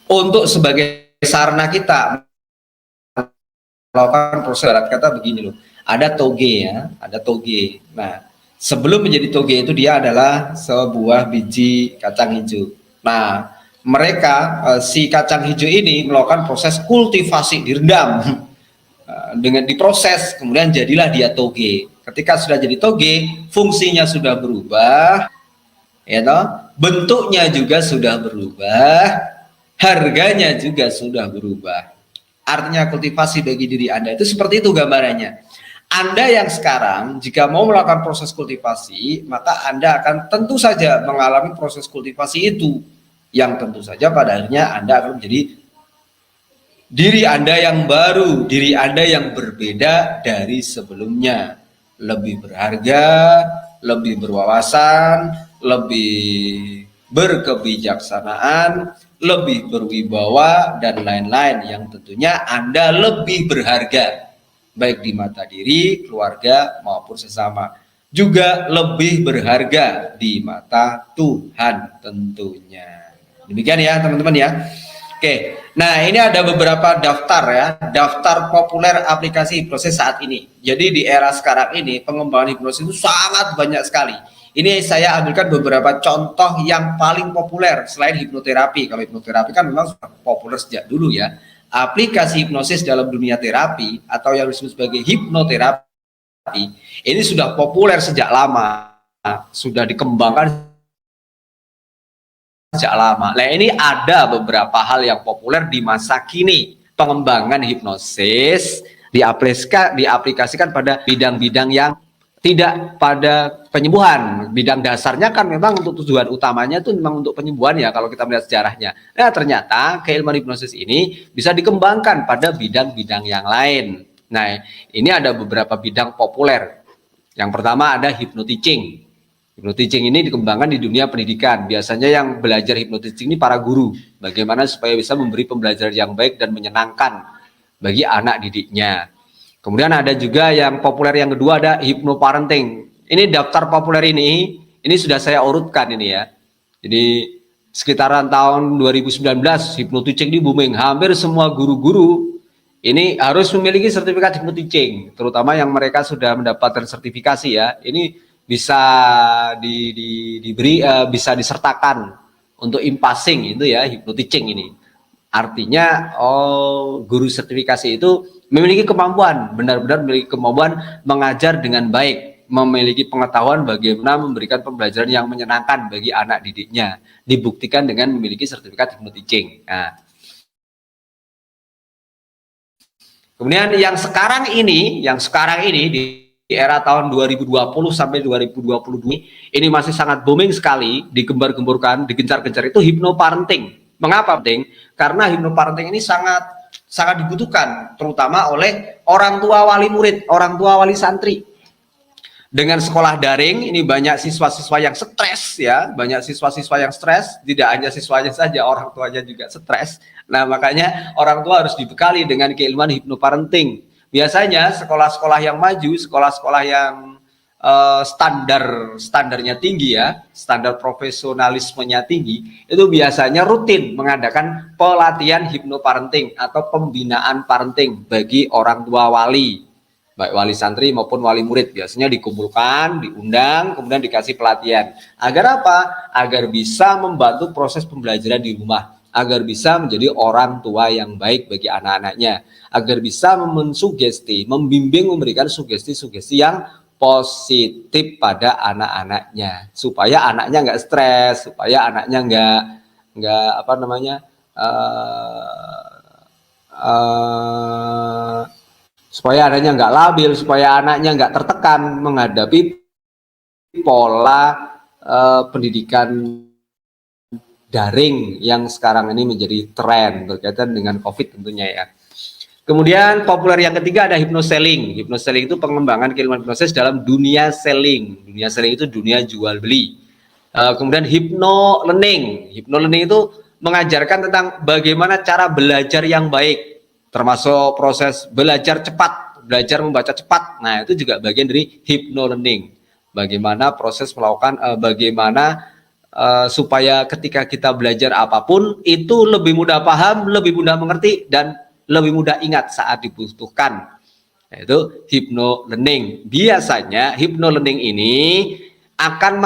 untuk sebagai sarana kita melakukan proses. Kata begini loh, ada toge ya, ada toge. Nah, sebelum menjadi toge itu dia adalah sebuah biji kacang hijau. Nah, mereka si kacang hijau ini melakukan proses kultivasi, direndam dengan diproses, kemudian jadilah dia toge. Ketika sudah jadi toge, fungsinya sudah berubah, ya toh, bentuknya juga sudah berubah, harganya juga sudah berubah. Artinya kultivasi bagi diri Anda itu seperti itu gambarannya. Anda yang sekarang jika mau melakukan proses kultivasi, maka Anda akan tentu saja mengalami proses kultivasi itu, yang tentu saja pada akhirnya Anda akan menjadi diri Anda yang baru, diri Anda yang berbeda dari sebelumnya, lebih berharga, lebih berwawasan, lebih berkebijaksanaan, lebih berwibawa, dan lain-lain yang tentunya Anda lebih berharga, baik di mata diri, keluarga, maupun sesama. Juga lebih berharga di mata Tuhan tentunya. Demikian ya teman-teman ya. Oke, nah ini ada beberapa daftar ya, daftar populer aplikasi hipnosis saat ini. Jadi di era sekarang ini pengembangan hipnosis itu sangat banyak sekali. Ini saya ambilkan beberapa contoh yang paling populer selain hipnoterapi. Kalau hipnoterapi kan memang sudah populer sejak dulu ya. Aplikasi hipnosis dalam dunia terapi atau yang disebut sebagai hipnoterapi ini sudah populer sejak lama, sudah dikembangkan sejak lama. Nah ini ada beberapa hal yang populer di masa kini. Pengembangan hipnosis diaplikasikan pada bidang-bidang yang tidak pada penyembuhan. Bidang dasarnya kan memang untuk tujuan utamanya itu memang untuk penyembuhan ya kalau kita melihat sejarahnya. Nah ternyata keilmuan hipnosis ini bisa dikembangkan pada bidang-bidang yang lain. Nah ini ada beberapa bidang populer. Yang pertama ada hypnoteaching. Hypnoteaching ini dikembangkan di dunia pendidikan. Biasanya yang belajar hypnoteaching ini para guru. Bagaimana supaya bisa memberi pembelajaran yang baik dan menyenangkan bagi anak didiknya. Kemudian ada juga yang populer yang kedua ada hypnoparenting. Ini daftar populer ini sudah saya urutkan ini ya. Jadi sekitaran tahun 2019 hypnoteaching di booming. Hampir semua guru-guru ini harus memiliki sertifikat hypnoteaching, terutama yang mereka sudah mendapatkan sertifikasi ya. Ini bisa diberi bisa disertakan untuk impasing itu ya, hypnoteaching ini. Artinya guru sertifikasi itu memiliki kemampuan, benar-benar memiliki kemampuan mengajar dengan baik, memiliki pengetahuan bagaimana memberikan pembelajaran yang menyenangkan bagi anak didiknya, dibuktikan dengan memiliki sertifikat hypnoteaching. Nah, kemudian yang sekarang ini era tahun 2020 sampai 2022 ini masih sangat booming sekali, digembar-gemburkan, digencar-gencar, itu hypnoparenting. Mengapa penting? Karena hypnoparenting ini sangat dibutuhkan, terutama oleh orang tua wali murid, orang tua wali santri. Dengan sekolah daring ini banyak siswa-siswa yang stres ya, banyak siswa-siswa yang stres, tidak hanya siswanya saja, orang tuanya juga stres. Nah, makanya orang tua harus dibekali dengan keilmuan hypnoparenting. Biasanya sekolah-sekolah yang maju, sekolah-sekolah yang standarnya tinggi ya, standar profesionalismenya tinggi, itu biasanya rutin mengadakan pelatihan hypnoparenting atau pembinaan parenting bagi orang tua wali, baik wali santri maupun wali murid. Biasanya dikumpulkan, diundang, kemudian dikasih pelatihan. Agar apa? Agar bisa membantu proses pembelajaran di rumah, agar bisa menjadi orang tua yang baik bagi anak-anaknya, agar bisa mensugesti, membimbing, memberikan sugesti-sugesti yang positif pada anak-anaknya, supaya anaknya nggak stres, supaya anaknya nggak apa namanya supaya anaknya nggak labil, supaya anaknya nggak tertekan menghadapi pola pendidikan daring yang sekarang ini menjadi tren berkaitan dengan COVID tentunya ya. Kemudian populer yang ketiga ada hypnoselling. Hypnoselling itu pengembangan keilmuan hipnosis dalam dunia selling. Dunia selling itu dunia jual beli. Kemudian hypno-learning. Hypno-learning itu mengajarkan tentang bagaimana cara belajar yang baik, termasuk proses belajar cepat, belajar membaca cepat. Nah, itu juga bagian dari hypno-learning. Bagaimana proses melakukan, bagaimana supaya ketika kita belajar apapun itu lebih mudah paham, lebih mudah mengerti, dan lebih mudah ingat saat dibutuhkan. Yaitu hypno-learning. Biasanya hypno-learning ini akan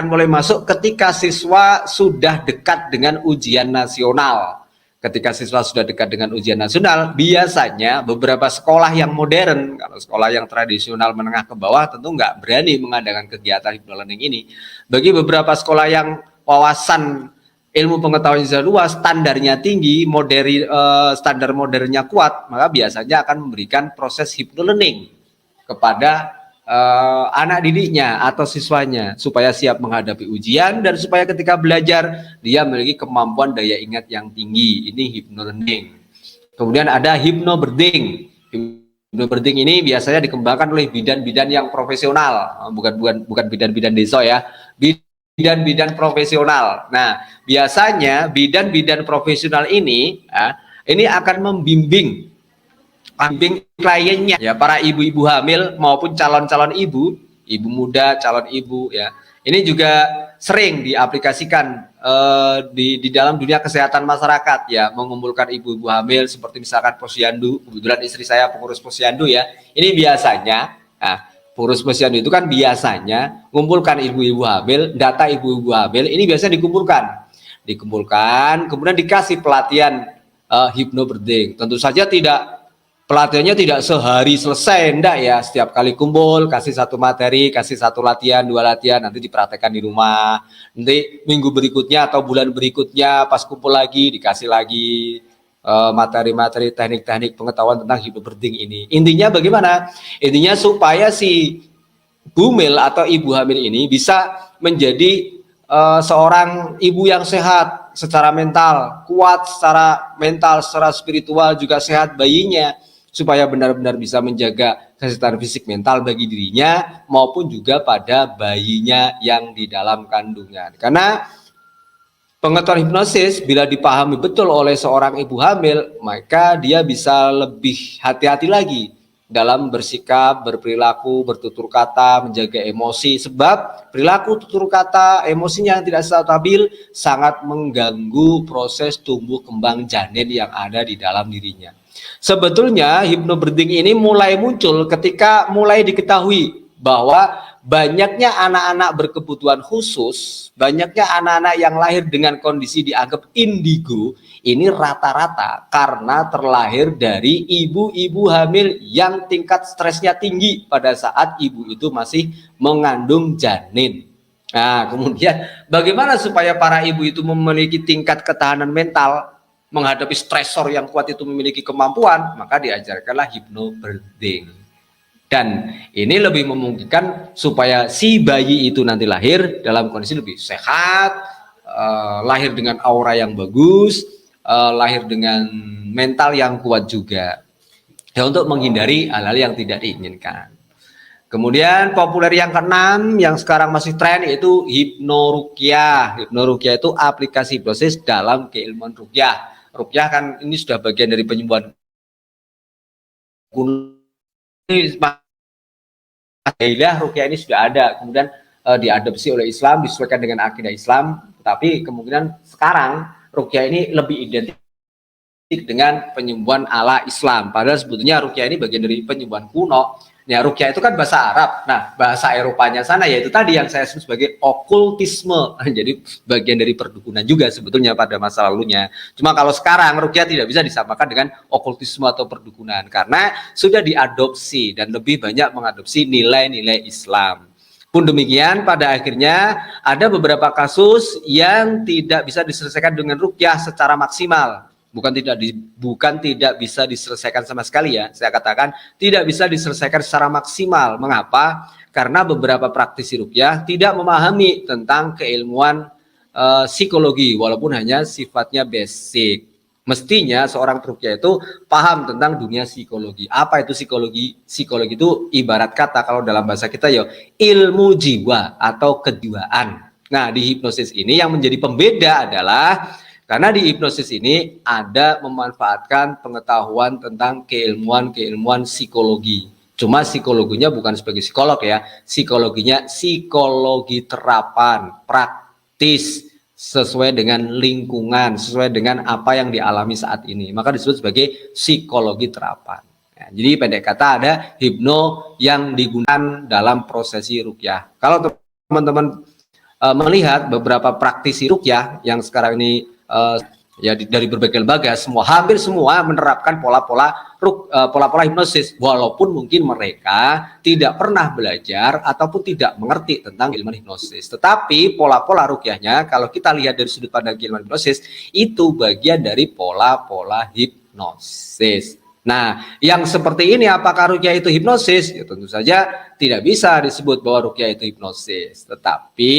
mulai masuk ketika siswa sudah dekat dengan ujian nasional. Ketika siswa sudah dekat dengan ujian nasional, biasanya beberapa sekolah yang modern, kalau sekolah yang tradisional menengah ke bawah tentu nggak berani mengadakan kegiatan hypno-learning ini. Bagi beberapa sekolah yang wawasan ilmu pengetahuan yang luas, standarnya tinggi, standar modernnya kuat, maka biasanya akan memberikan proses hypno-learning kepada anak didiknya atau siswanya supaya siap menghadapi ujian dan supaya ketika belajar dia memiliki kemampuan daya ingat yang tinggi. Ini hypno-learning. Kemudian ada hypnobirthing. Hypnobirthing ini biasanya dikembangkan oleh bidan-bidan yang profesional, bukan bidan-bidan desa ya, bidan-bidan profesional. Nah, biasanya bidan-bidan profesional ini akan membimbing kliennya ya, para ibu-ibu hamil maupun calon-calon ibu muda, calon ibu ya. Ini juga sering diaplikasikan di dalam dunia kesehatan masyarakat ya, mengumpulkan ibu-ibu hamil seperti misalkan posyandu. Kebetulan istri saya pengurus posyandu ya. Ini biasanya pengurus posyandu itu kan biasanya mengumpulkan ibu-ibu hamil, data ibu-ibu hamil ini biasanya dikumpulkan, kemudian dikasih pelatihan hypnobirthing. Tentu saja pelatihannya tidak sehari selesai, enggak ya. Setiap kali kumpul kasih satu materi, kasih satu latihan, 2 latihan, nanti dipraktekkan di rumah. Nanti minggu berikutnya atau bulan berikutnya pas kumpul lagi dikasih lagi materi-materi, teknik-teknik pengetahuan tentang hypnobirthing ini. Intinya bagaimana? Intinya supaya si bumil atau ibu hamil ini bisa menjadi seorang ibu yang sehat secara mental, kuat secara mental, secara spiritual juga sehat bayinya, supaya benar-benar bisa menjaga kesehatan fisik mental bagi dirinya maupun juga pada bayinya yang di dalam kandungan. Karena pengetahuan hipnosis bila dipahami betul oleh seorang ibu hamil, maka dia bisa lebih hati-hati lagi dalam bersikap, berperilaku, bertutur kata, menjaga emosi. Sebab perilaku, tutur kata, emosinya yang tidak stabil sangat mengganggu proses tumbuh kembang janin yang ada di dalam dirinya. Sebetulnya hypnobirthing ini mulai muncul ketika mulai diketahui bahwa banyaknya anak-anak berkebutuhan khusus, banyaknya anak-anak yang lahir dengan kondisi dianggap indigo, ini rata-rata karena terlahir dari ibu-ibu hamil yang tingkat stresnya tinggi pada saat ibu itu masih mengandung janin. Nah, kemudian bagaimana supaya para ibu itu memiliki tingkat ketahanan mental menghadapi stresor yang kuat itu, memiliki kemampuan, maka diajarkanlah hypnobirthing. Dan ini lebih memungkinkan supaya si bayi itu nanti lahir dalam kondisi lebih sehat, lahir dengan aura yang bagus, lahir dengan mental yang kuat juga. Ya, untuk menghindari hal-hal yang tidak diinginkan. Kemudian populer yang keenam yang sekarang masih tren yaitu hipnoruqyah. Hipnoruqyah itu aplikasi hipnosis dalam keilmuan ruqyah. Ruqyah kan ini sudah bagian dari penyembuhan kuno. Ruqyah ini sudah ada, kemudian diadopsi oleh Islam, disesuaikan dengan akidah Islam, tapi kemungkinan sekarang ruqyah ini lebih identik dengan penyembuhan ala Islam. Padahal sebetulnya ruqyah ini bagian dari penyembuhan kuno. Ya, ruqyah itu kan bahasa Arab. Nah, bahasa Eropanya sana yaitu tadi yang saya sebut sebagai okultisme. Jadi bagian dari perdukunan juga sebetulnya pada masa lalunya. Cuma kalau sekarang ruqyah tidak bisa disamakan dengan okultisme atau perdukunan karena sudah diadopsi dan lebih banyak mengadopsi nilai-nilai Islam. Pun demikian, pada akhirnya ada beberapa kasus yang tidak bisa diselesaikan dengan ruqyah secara maksimal. Bukan tidak bisa diselesaikan sama sekali ya. Saya katakan tidak bisa diselesaikan secara maksimal. Mengapa? Karena beberapa praktisi ruqyah tidak memahami tentang keilmuan psikologi walaupun hanya sifatnya basic. Mestinya seorang peruqyah itu paham tentang dunia psikologi. Apa itu psikologi? Psikologi itu ibarat kata kalau dalam bahasa kita ya ilmu jiwa atau kejiwaan. Nah, di hipnosis ini yang menjadi pembeda adalah karena di hipnosis ini ada memanfaatkan pengetahuan tentang keilmuan psikologi. Cuma psikologinya bukan sebagai psikolog ya, psikologinya psikologi terapan, praktis, sesuai dengan lingkungan, sesuai dengan apa yang dialami saat ini. Maka disebut sebagai psikologi terapan. Ya, jadi pendek kata ada hipno yang digunakan dalam prosesi ruqyah. Kalau teman-teman melihat beberapa praktisi ruqyah yang sekarang ini ya dari berbagai lembaga hampir semua menerapkan pola-pola hipnosis walaupun mungkin mereka tidak pernah belajar ataupun tidak mengerti tentang ilmu hipnosis, tetapi pola-pola ruqyahnya kalau kita lihat dari sudut pandang ilmu hipnosis itu bagian dari pola-pola hipnosis. Nah, yang seperti ini apakah ruqyah itu hipnosis? Ya, tentu saja tidak bisa disebut bahwa ruqyah itu hipnosis. Tetapi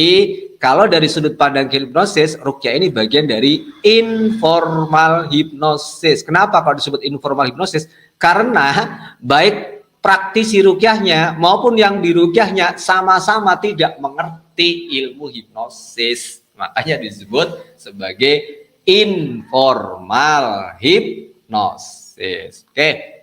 kalau dari sudut pandang hipnosis, ruqyah ini bagian dari informal hipnosis. Kenapa kalau disebut informal hipnosis? Karena baik praktisi ruqyahnya maupun yang diruqyahnya sama-sama tidak mengerti ilmu hipnosis. Makanya disebut sebagai informal hipnosis. Oke.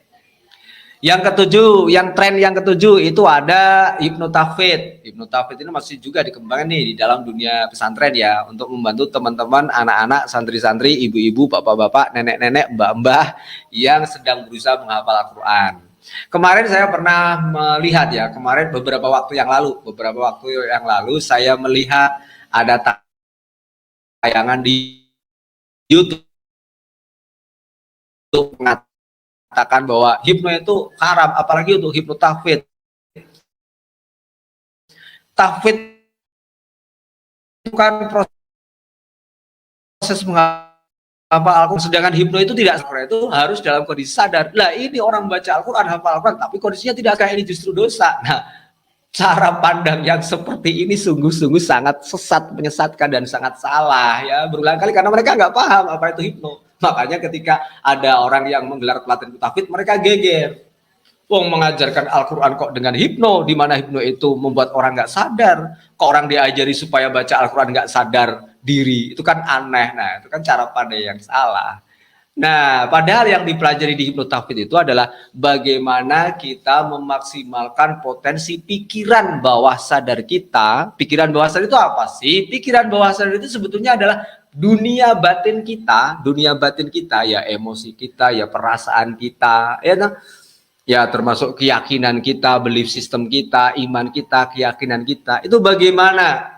Yang ketujuh, tren yang ketujuh itu ada hipnotafid. Hipnotafid ini masih juga dikembangkan nih di dalam dunia pesantren ya untuk membantu teman-teman anak-anak, santri-santri, ibu-ibu, bapak-bapak, nenek-nenek, mbah-mbah yang sedang berusaha menghafal Al-Qur'an. Kemarin saya pernah melihat ya, beberapa waktu yang lalu saya melihat ada tayangan di YouTube mengatakan bahwa hipno itu haram, apalagi untuk hipnotafid. Tafid itu kan proses menghafal Al-Quran, sedangkan hipno itu tidak seperti itu, harus dalam kondisi sadar. Lah ini orang baca Al-Quran, hafal Al-Quran, tapi kondisinya tidak kayak ini justru dosa. Nah, cara pandang yang seperti ini sungguh-sungguh sangat sesat, menyesatkan dan sangat salah ya berulang kali karena mereka nggak paham apa itu hipno. Makanya ketika ada orang yang menggelar pelatihan tafid mereka geger. Wong mengajarkan Al-Quran kok dengan hipno, di mana hipno itu membuat orang nggak sadar. Kok orang diajari supaya baca Al-Quran nggak sadar diri, itu kan aneh. Nah, itu kan cara pandang yang salah. Nah, padahal yang dipelajari di hipnotafid itu adalah bagaimana kita memaksimalkan potensi pikiran bawah sadar kita. Pikiran bawah sadar itu apa sih? Pikiran bawah sadar itu sebetulnya adalah dunia batin kita ya, emosi kita, ya perasaan kita, ya nah, ya termasuk keyakinan kita, belief system kita, iman kita, keyakinan kita. Itu bagaimana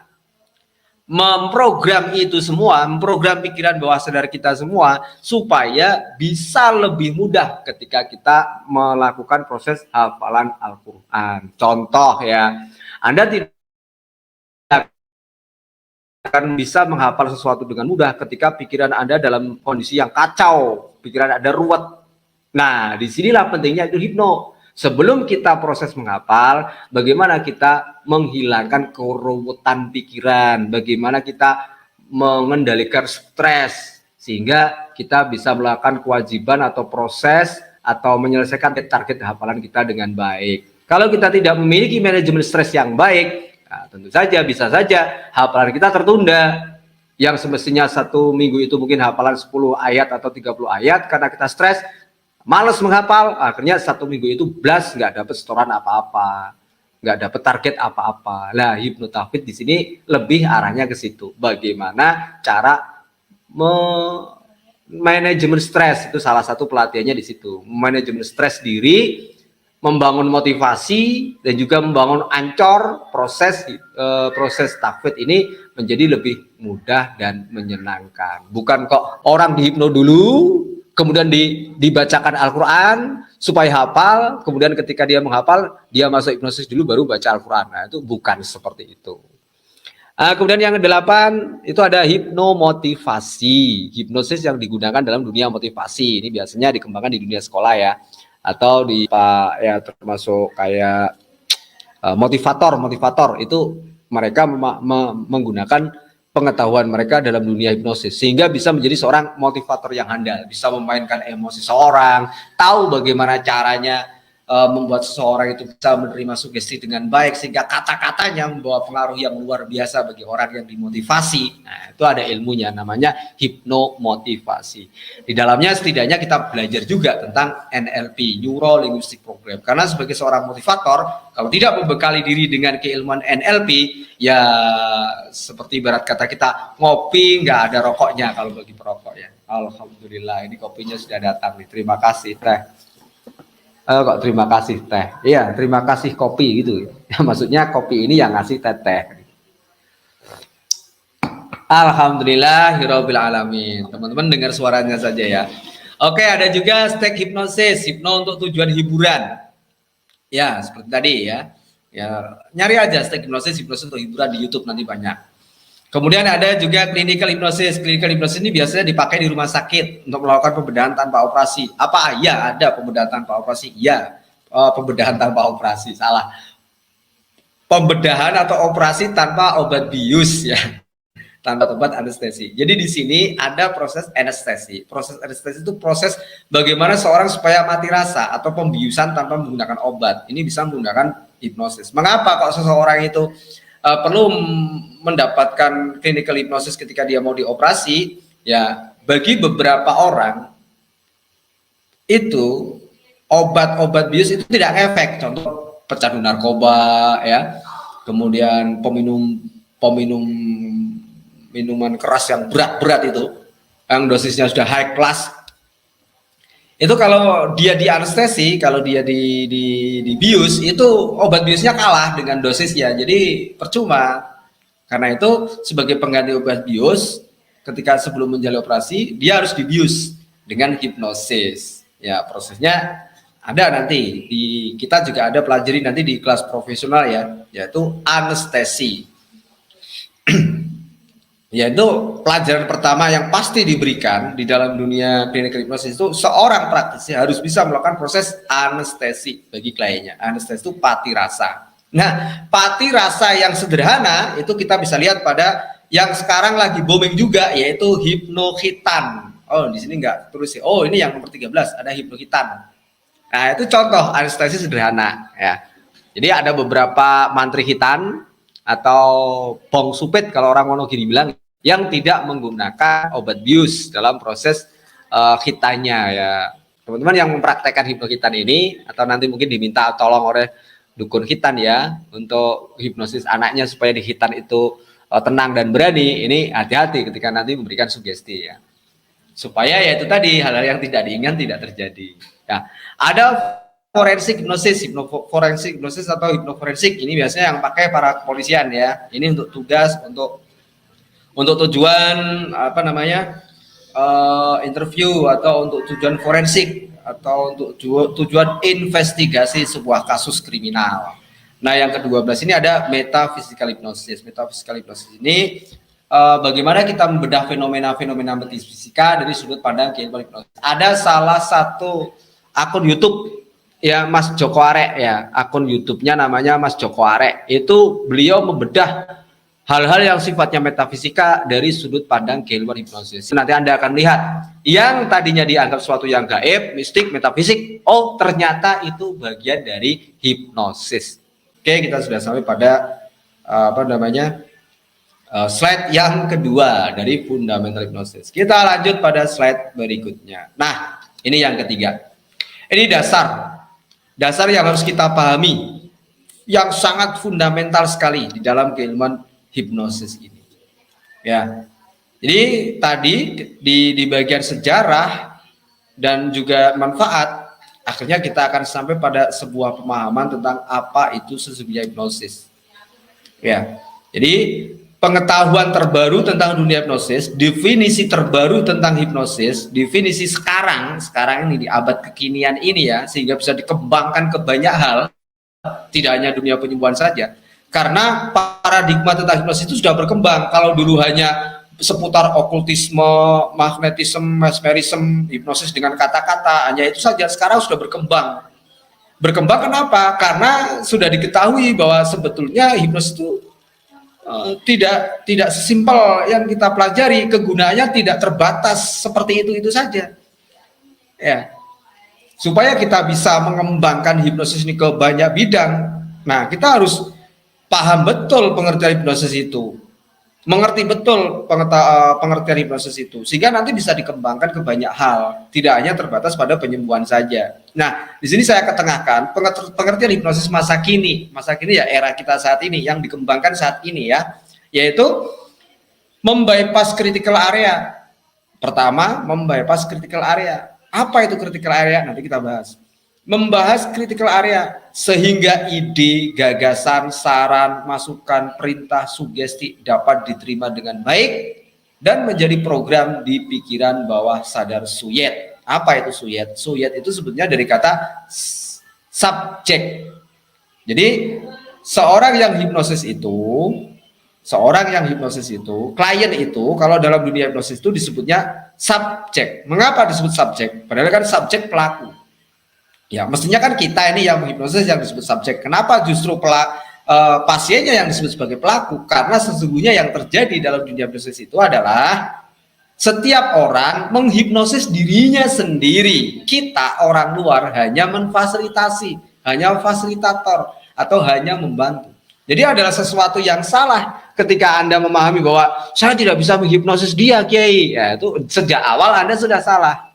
memprogram itu semua, memprogram pikiran bawah sadar kita semua supaya bisa lebih mudah ketika kita melakukan proses hafalan Al-Quran. Contoh ya, Anda tidak akan bisa menghafal sesuatu dengan mudah ketika pikiran Anda dalam kondisi yang kacau, pikiran Anda ruwet. Nah, disinilah pentingnya itu hipno. Sebelum kita proses menghafal, bagaimana kita menghilangkan keruwetan pikiran, bagaimana kita mengendalikan stres, sehingga kita bisa melakukan kewajiban atau proses atau menyelesaikan target hafalan kita dengan baik. Kalau kita tidak memiliki manajemen stres yang baik, nah, tentu saja bisa saja hafalan kita tertunda. Yang semestinya 1 minggu itu mungkin hafalan 10 ayat atau 30 ayat, karena kita stres, males menghafal, akhirnya 1 minggu itu blas, nggak dapat setoran apa-apa, nggak dapat target apa-apa. Lah, hipnotafid di sini lebih arahnya ke situ. Bagaimana cara manajemen stres, itu salah satu pelatihannya di situ. Manajemen stres diri, membangun motivasi, dan juga membangun ancor proses tafid ini menjadi lebih mudah dan menyenangkan. Bukan kok orang dihipno dulu, kemudian dibacakan Al-Quran supaya hafal, kemudian ketika dia menghafal, dia masuk hipnosis dulu baru baca Al-Quran. Nah, itu bukan seperti itu. Kemudian yang ke-8 itu ada hipnomotivasi, hipnosis yang digunakan dalam dunia motivasi. Ini biasanya dikembangkan di dunia sekolah ya, atau di ya termasuk kayak motivator itu mereka menggunakan pengetahuan mereka dalam dunia hipnosis sehingga bisa menjadi seorang motivator yang handal, bisa memainkan emosi seorang, tahu bagaimana caranya membuat seseorang itu bisa menerima sugesti dengan baik sehingga kata-katanya membawa pengaruh yang luar biasa bagi orang yang dimotivasi. Nah, itu ada ilmunya, namanya hipnomotivasi. Di dalamnya setidaknya kita belajar juga tentang NLP, Neuro Linguistic Program. Karena sebagai seorang motivator, kalau tidak membekali diri dengan keilmuan NLP, ya seperti ibarat kata kita ngopi nggak ada rokoknya kalau bagi perokok ya. Alhamdulillah, ini kopinya sudah datang nih. Terima kasih teh. Kok terima kasih teh? Iya, terima kasih kopi gitu. Ya, maksudnya kopi ini yang ngasih teh. Alhamdulillahirabbil alamin. Teman-teman dengar suaranya saja ya. Oke, ada juga stek hipnosis, hipno untuk tujuan hiburan. Ya, seperti tadi ya. Ya, nyari aja stek hipnosis untuk hiburan di YouTube, nanti banyak. Kemudian ada juga clinical hypnosis. Clinical hypnosis ini biasanya dipakai di rumah sakit untuk melakukan pembedahan tanpa operasi. Apa? Ya, ada pembedahan tanpa operasi. Ya, pembedahan tanpa operasi. Salah. Pembedahan atau operasi tanpa obat bius ya. Tanpa obat anestesi. Jadi di sini ada proses anestesi. Proses anestesi itu proses bagaimana seorang supaya mati rasa atau pembiusan tanpa menggunakan obat. Ini bisa menggunakan hipnosis. Mengapa kok seseorang itu perlu mendapatkan clinical hypnosis ketika dia mau dioperasi? Ya, bagi beberapa orang itu obat-obat bius itu tidak efek. Contoh pecandu narkoba ya, kemudian peminum minuman keras yang berat-berat itu, yang dosisnya sudah high class. Itu kalau dia di anestesi, kalau dia di bius, itu obat biusnya kalah dengan dosisnya, jadi percuma. Karena itu sebagai pengganti obat bius, ketika sebelum menjalani operasi, dia harus dibius dengan hipnosis. Ya, prosesnya ada nanti, kita juga ada pelajari nanti di kelas profesional ya, yaitu anestesi. Yaitu pelajaran pertama yang pasti diberikan di dalam dunia clinical hypnosis itu seorang praktisi harus bisa melakukan proses anestesi bagi kliennya. Anestesi itu pati rasa. Nah, pati rasa yang sederhana itu kita bisa lihat pada yang sekarang lagi booming juga, yaitu hipnokhitan. Oh, di sini enggak tulis ya. Oh, ini yang nomor 13 ada hipnokhitan. Nah, itu contoh anestesi sederhana ya. Jadi ada beberapa mantri hitan atau bong supit kalau orang Wonogiri bilang, yang tidak menggunakan obat bius dalam proses hitannya ya. Teman-teman yang mempraktekkan hipnokhitan ini atau nanti mungkin diminta tolong oleh dukun hitan ya untuk hipnosis anaknya supaya di hitan itu tenang dan berani, ini hati-hati ketika nanti memberikan sugesti ya. Supaya ya itu tadi hal-hal yang tidak diinginkan tidak terjadi. Ya, ada forensik hipnosis, forensik hipnosis atau hipnoforensik ini biasanya yang pakai para kepolisian ya. Ini untuk tugas untuk tujuan apa namanya interview atau untuk tujuan forensik atau untuk tujuan investigasi sebuah kasus kriminal. Nah, yang ke-12 ini ada metaphysical hypnosis. Metaphysical hypnosis ini bagaimana kita membedah fenomena-fenomena metafisika dari sudut pandang keilmuan hipnosis. Ada salah satu akun YouTube ya Mas Joko Arek ya, akun YouTube-nya namanya Mas Joko Arek. Itu beliau membedah hal-hal yang sifatnya metafisika dari sudut pandang keilmuan hipnosis. Nanti Anda akan lihat yang tadinya dianggap sesuatu yang gaib, mistik, metafisik, oh ternyata itu bagian dari hipnosis. Oke, kita sudah sampai pada slide yang kedua dari fundamental hipnosis. Kita lanjut pada slide berikutnya. Nah, ini yang ketiga. Ini dasar yang harus kita pahami, yang sangat fundamental sekali di dalam keilmuan hipnosis ini. Ya, jadi tadi di bagian sejarah dan juga manfaat, akhirnya kita akan sampai pada sebuah pemahaman tentang apa itu sesungguhnya hipnosis. Ya, jadi pengetahuan terbaru tentang dunia hipnosis, definisi terbaru tentang hipnosis, definisi sekarang ini di abad kekinian ini ya, sehingga bisa dikembangkan ke banyak hal, tidak hanya dunia penyembuhan saja. Karena paradigma tentang hipnosis itu sudah berkembang. Kalau dulu hanya seputar okultisme, magnetisme, mesmerisme, hipnosis dengan kata-kata, hanya itu saja. Sekarang sudah berkembang. Berkembang kenapa? Karena sudah diketahui bahwa sebetulnya hipnosis itu tidak sesimpel yang kita pelajari, kegunaannya tidak terbatas seperti itu saja. Ya. Supaya kita bisa mengembangkan hipnosis ini ke banyak bidang, nah kita harus paham betul pengertian hipnosis itu, mengerti betul pengertian hipnosis itu, sehingga nanti bisa dikembangkan ke banyak hal, tidak hanya terbatas pada penyembuhan saja. Nah, di sini saya ketengahkan pengertian hipnosis masa kini ya, era kita saat ini, yang dikembangkan saat ini ya, yaitu membypass critical area. Pertama, membypass critical area. Apa itu critical area? Nanti kita bahas. Membahas critical area sehingga ide, gagasan, saran, masukan, perintah, sugesti dapat diterima dengan baik dan menjadi program di pikiran bawah sadar suyet. Apa itu suyet? Suyet itu sebetulnya dari kata subjek. Jadi seorang yang hipnosis itu, klien itu, kalau dalam dunia hipnosis itu disebutnya subjek. Mengapa disebut subjek? Padahal kan subjek pelaku. Ya, mestinya kan kita ini yang menghipnosis yang disebut subjek. Kenapa justru pasiennya yang disebut sebagai pelaku? Karena sesungguhnya yang terjadi dalam dunia hipnosis itu adalah setiap orang menghipnosis dirinya sendiri. Kita orang luar hanya memfasilitasi, hanya fasilitator atau hanya membantu. Jadi adalah sesuatu yang salah ketika Anda memahami bahwa saya tidak bisa menghipnosis dia, Kiai. Ya, itu sejak awal Anda sudah salah.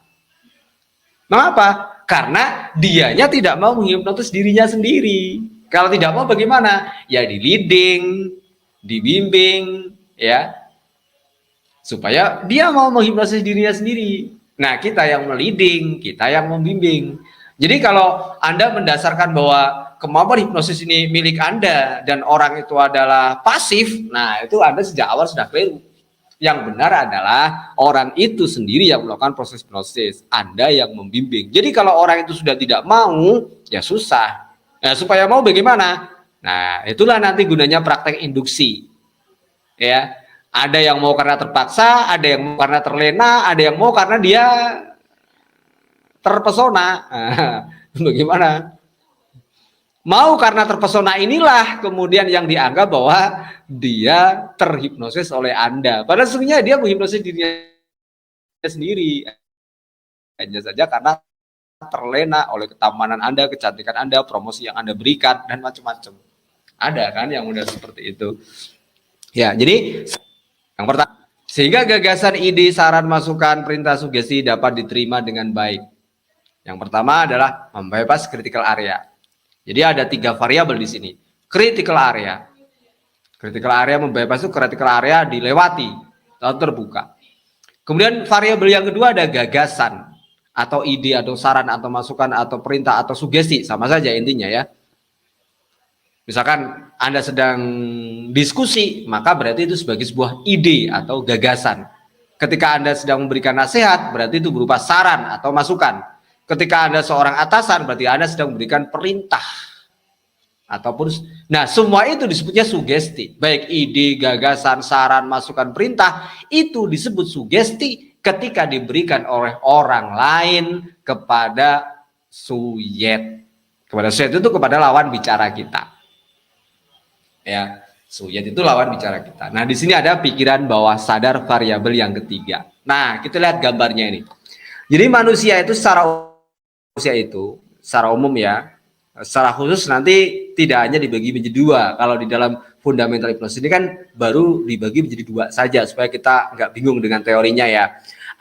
Mengapa? Karena dianya tidak mau menghipnotis dirinya sendiri. Kalau tidak mau bagaimana? Ya di leading, dibimbing, ya, supaya dia mau menghipnosis dirinya sendiri. Nah, kita yang meliding, kita yang membimbing. Jadi kalau Anda mendasarkan bahwa kemampuan hipnosis ini milik Anda dan orang itu adalah pasif, nah itu Anda sejak awal sudah keliru. Yang benar adalah orang itu sendiri yang melakukan proses hipnosis, Anda yang membimbing. Jadi kalau orang itu sudah tidak mau, ya susah. Nah, supaya mau bagaimana? Nah, itulah nanti gunanya praktek induksi. Ya, ada yang mau karena terpaksa, ada yang mau karena terlena, ada yang mau karena dia terpesona. Nah, bagaimana? Mau karena terpesona inilah kemudian yang dianggap bahwa dia terhipnosis oleh Anda. Padahal sebenarnya dia menghipnosis dirinya sendiri. Hanya saja karena terlena oleh ketamanan Anda, kecantikan Anda, promosi yang Anda berikan, dan macam-macam. Ada kan yang udah seperti itu. Ya, jadi yang pertama, sehingga gagasan, ide, saran, masukan, perintah, sugesti dapat diterima dengan baik. Yang pertama adalah membypass critical area. Jadi ada 3 variabel di sini. Critical area. Critical area membypass itu critical area dilewati atau terbuka. Kemudian variabel yang kedua ada gagasan atau ide atau saran atau masukan atau perintah atau sugesti, sama saja intinya ya. Misalkan Anda sedang diskusi, maka berarti itu sebagai sebuah ide atau gagasan. Ketika Anda sedang memberikan nasihat, berarti itu berupa saran atau masukan. Ketika Anda seorang atasan, berarti Anda sedang memberikan perintah. Ataupun, nah semua itu disebutnya sugesti. Baik ide, gagasan, saran, masukan, perintah, itu disebut sugesti ketika diberikan oleh orang lain kepada suyet. Kepada suyat itu kepada lawan bicara kita. Ya, suyat itu lawan bicara kita. Nah, di sini ada pikiran bawah sadar variabel yang ketiga. Nah, kita lihat gambarnya ini. Jadi manusia itu secara umum ya, secara khusus nanti tidak hanya dibagi menjadi dua. Kalau di dalam fundamental hipnosis ini kan baru dibagi menjadi dua saja supaya kita nggak bingung dengan teorinya ya.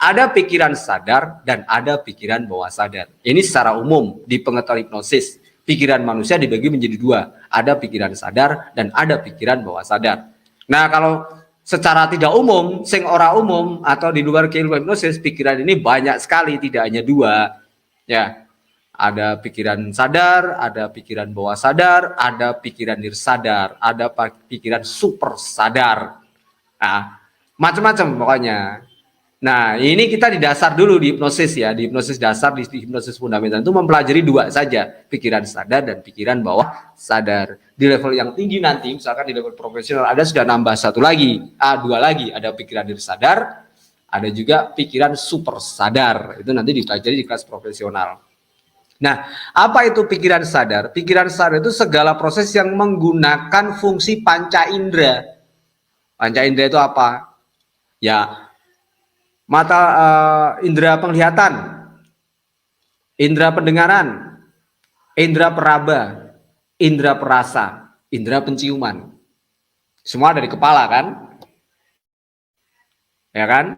Ada pikiran sadar dan ada pikiran bawah sadar. Ini secara umum di pengetahuan hipnosis. Pikiran manusia dibagi menjadi dua. Ada pikiran sadar dan ada pikiran bawah sadar. Nah, kalau secara tidak umum, sing ora umum atau di luar keilmuan hipnosis, pikiran ini banyak sekali, tidak hanya dua. Ya, ada pikiran sadar, ada pikiran bawah sadar, ada pikiran nirsadar, ada pikiran super sadar. Nah, macam-macam pokoknya. Nah, ini kita di dasar dulu di hipnosis ya, di hipnosis dasar, di hipnosis fundamental itu mempelajari dua saja, pikiran sadar dan pikiran bawah sadar. Di level yang tinggi nanti, misalkan di level profesional, ada sudah nambah satu lagi, dua lagi, ada pikiran nirsadar, ada juga pikiran super sadar. Itu nanti dipelajari di kelas profesional. Nah, apa itu pikiran sadar? Pikiran sadar itu segala proses yang menggunakan fungsi panca indera. Panca indera itu apa? Ya, mata, indera penglihatan, indera pendengaran, indera peraba, indera perasa, indera penciuman. Semua ada di kepala kan? Ya kan?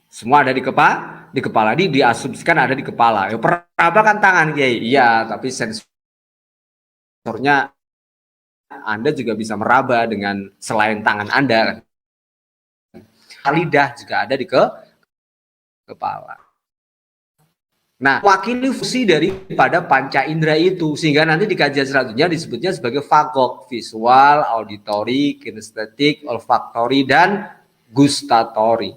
Semua ada di kepala, diasumsikan ada di kepala. Ya, peraba kan tangan, Kiai. Iya, tapi sensornya Anda juga bisa meraba dengan selain tangan Anda. Lidah juga ada di kepala. Nah, wakili fungsi daripada panca indera itu, sehingga nanti di kajian selanjutnya disebutnya sebagai fagok, visual, auditory, kinestetik, olfaktori, dan gustatori.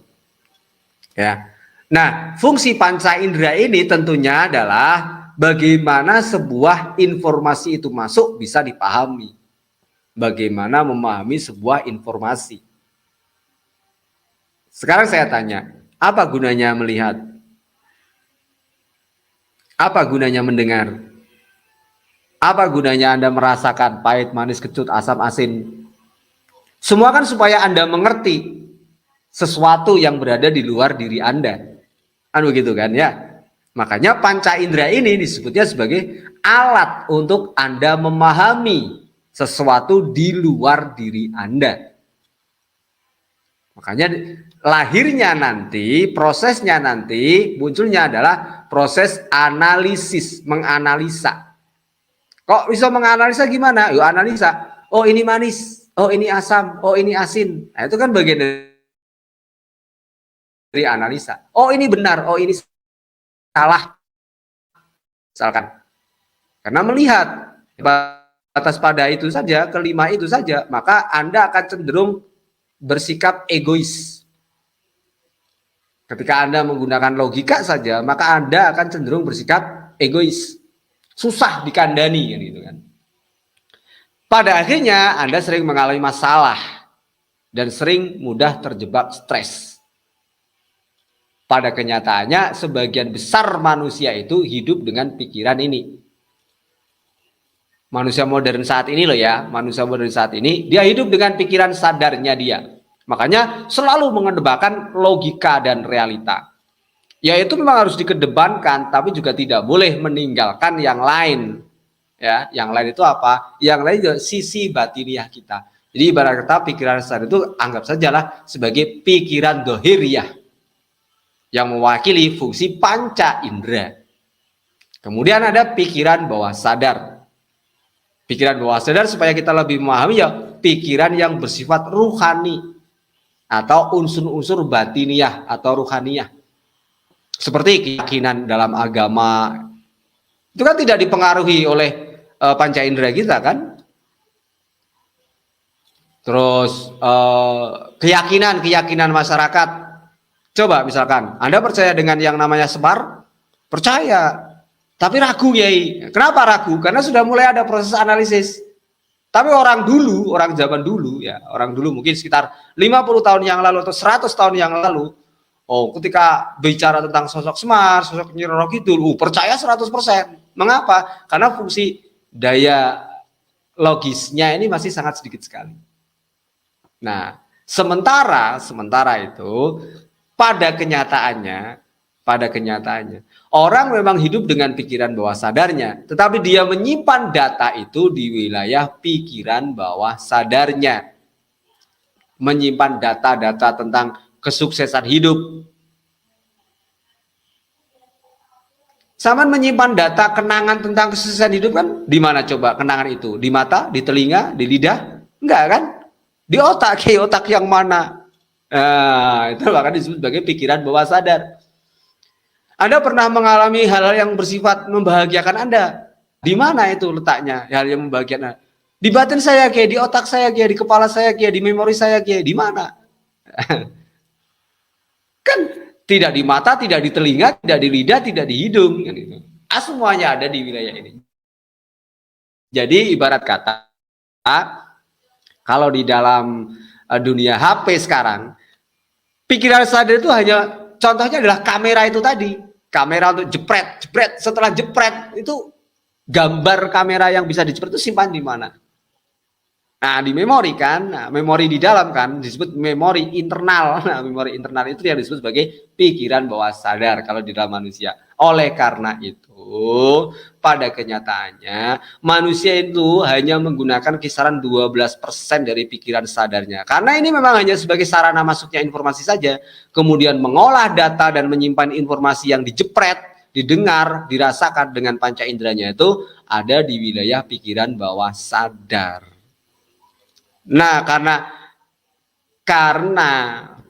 Ya. Nah, fungsi panca indera ini tentunya adalah bagaimana sebuah informasi itu masuk bisa dipahami. Bagaimana memahami sebuah informasi. Sekarang saya tanya, apa gunanya melihat? Apa gunanya mendengar? Apa gunanya Anda merasakan pahit, manis, kecut, asam, asin? Semua kan supaya Anda mengerti sesuatu yang berada di luar diri Anda. Kan begitu kan ya? Makanya panca indera ini disebutnya sebagai alat untuk Anda memahami sesuatu di luar diri Anda. Makanya lahirnya nanti, prosesnya nanti, munculnya adalah proses analisis, menganalisa. Kok bisa menganalisa gimana? Yuk analisa. Oh ini manis, oh ini asam, oh ini asin. Nah, itu kan bagian dari analisa. Oh ini benar, oh ini salah. Misalkan. Karena melihat batas pada itu saja, kelima itu saja, maka Anda akan cenderung bersikap egois. Ketika Anda menggunakan logika saja, maka Anda akan cenderung bersikap egois. Susah dikandani gitu kan. Pada akhirnya Anda sering mengalami masalah dan sering mudah terjebak stres. Pada kenyataannya sebagian besar manusia itu hidup dengan pikiran ini. Manusia modern saat ini loh ya, manusia modern saat ini dia hidup dengan pikiran sadarnya dia. Makanya selalu mengedepankan logika dan realita. Yaitu memang harus dikedepankan, tapi juga tidak boleh meninggalkan yang lain. Ya, yang lain itu apa? Yang lain juga sisi batiniah kita. Jadi ibarat kata pikiran sadar itu anggap sajalah sebagai pikiran dohiriyah yang mewakili fungsi panca indera. Kemudian ada pikiran bawah sadar. Pikiran bawah sadar supaya kita lebih memahami ya pikiran yang bersifat ruhani atau unsur-unsur batiniah atau ruhaniyah. Seperti keyakinan dalam agama. Itu kan tidak dipengaruhi oleh panca indera kita kan. Terus keyakinan masyarakat. Coba misalkan Anda percaya dengan yang namanya Semar? Percaya. Tapi ragu, Kiai. Kenapa ragu? Karena sudah mulai ada proses analisis. Tapi orang zaman dulu ya, orang dulu mungkin sekitar 50 tahun yang lalu atau 100 tahun yang lalu, ketika bicara tentang sosok Semar, sosok Nyi Roro Kidul, percaya 100%. Mengapa? Karena fungsi daya logisnya ini masih sangat sedikit sekali. Nah, sementara itu pada kenyataannya orang memang hidup dengan pikiran bawah sadarnya, tetapi dia menyimpan data itu di wilayah pikiran bawah sadarnya. Menyimpan data-data tentang kesuksesan hidup. Sama menyimpan data kenangan tentang kesuksesan hidup kan di mana coba kenangan itu? Di mata, di telinga, di lidah? Enggak kan? Di otak, otak yang mana? Nah, itu bahkan disebut sebagai pikiran bawah sadar. Anda pernah mengalami hal-hal yang bersifat membahagiakan Anda? Di mana itu letaknya hal yang membahagiakan Anda? Di batin saya kayak, di otak saya kayak, di kepala saya kayak, di memori saya kayak, di mana? Kan tidak di mata, tidak di telinga, tidak di lidah, tidak di hidung. Kan itu. Semuanya ada di wilayah ini. Jadi ibarat kata, kalau di dalam dunia HP sekarang, pikiran sadar itu hanya, contohnya adalah kamera itu tadi. Kamera untuk jepret. Setelah jepret, itu gambar kamera yang bisa dijepret itu simpan di mana? Nah, di memori kan, memori di dalam kan disebut memori internal. Nah, memori internal itu yang disebut sebagai pikiran bawah sadar kalau di dalam manusia. Oleh karena itu, pada kenyataannya manusia itu hanya menggunakan kisaran 12% dari pikiran sadarnya. Karena ini memang hanya sebagai sarana masuknya informasi saja. Kemudian mengolah data dan menyimpan informasi yang dijepret, didengar, dirasakan dengan panca inderanya itu ada di wilayah pikiran bawah sadar. Nah, karena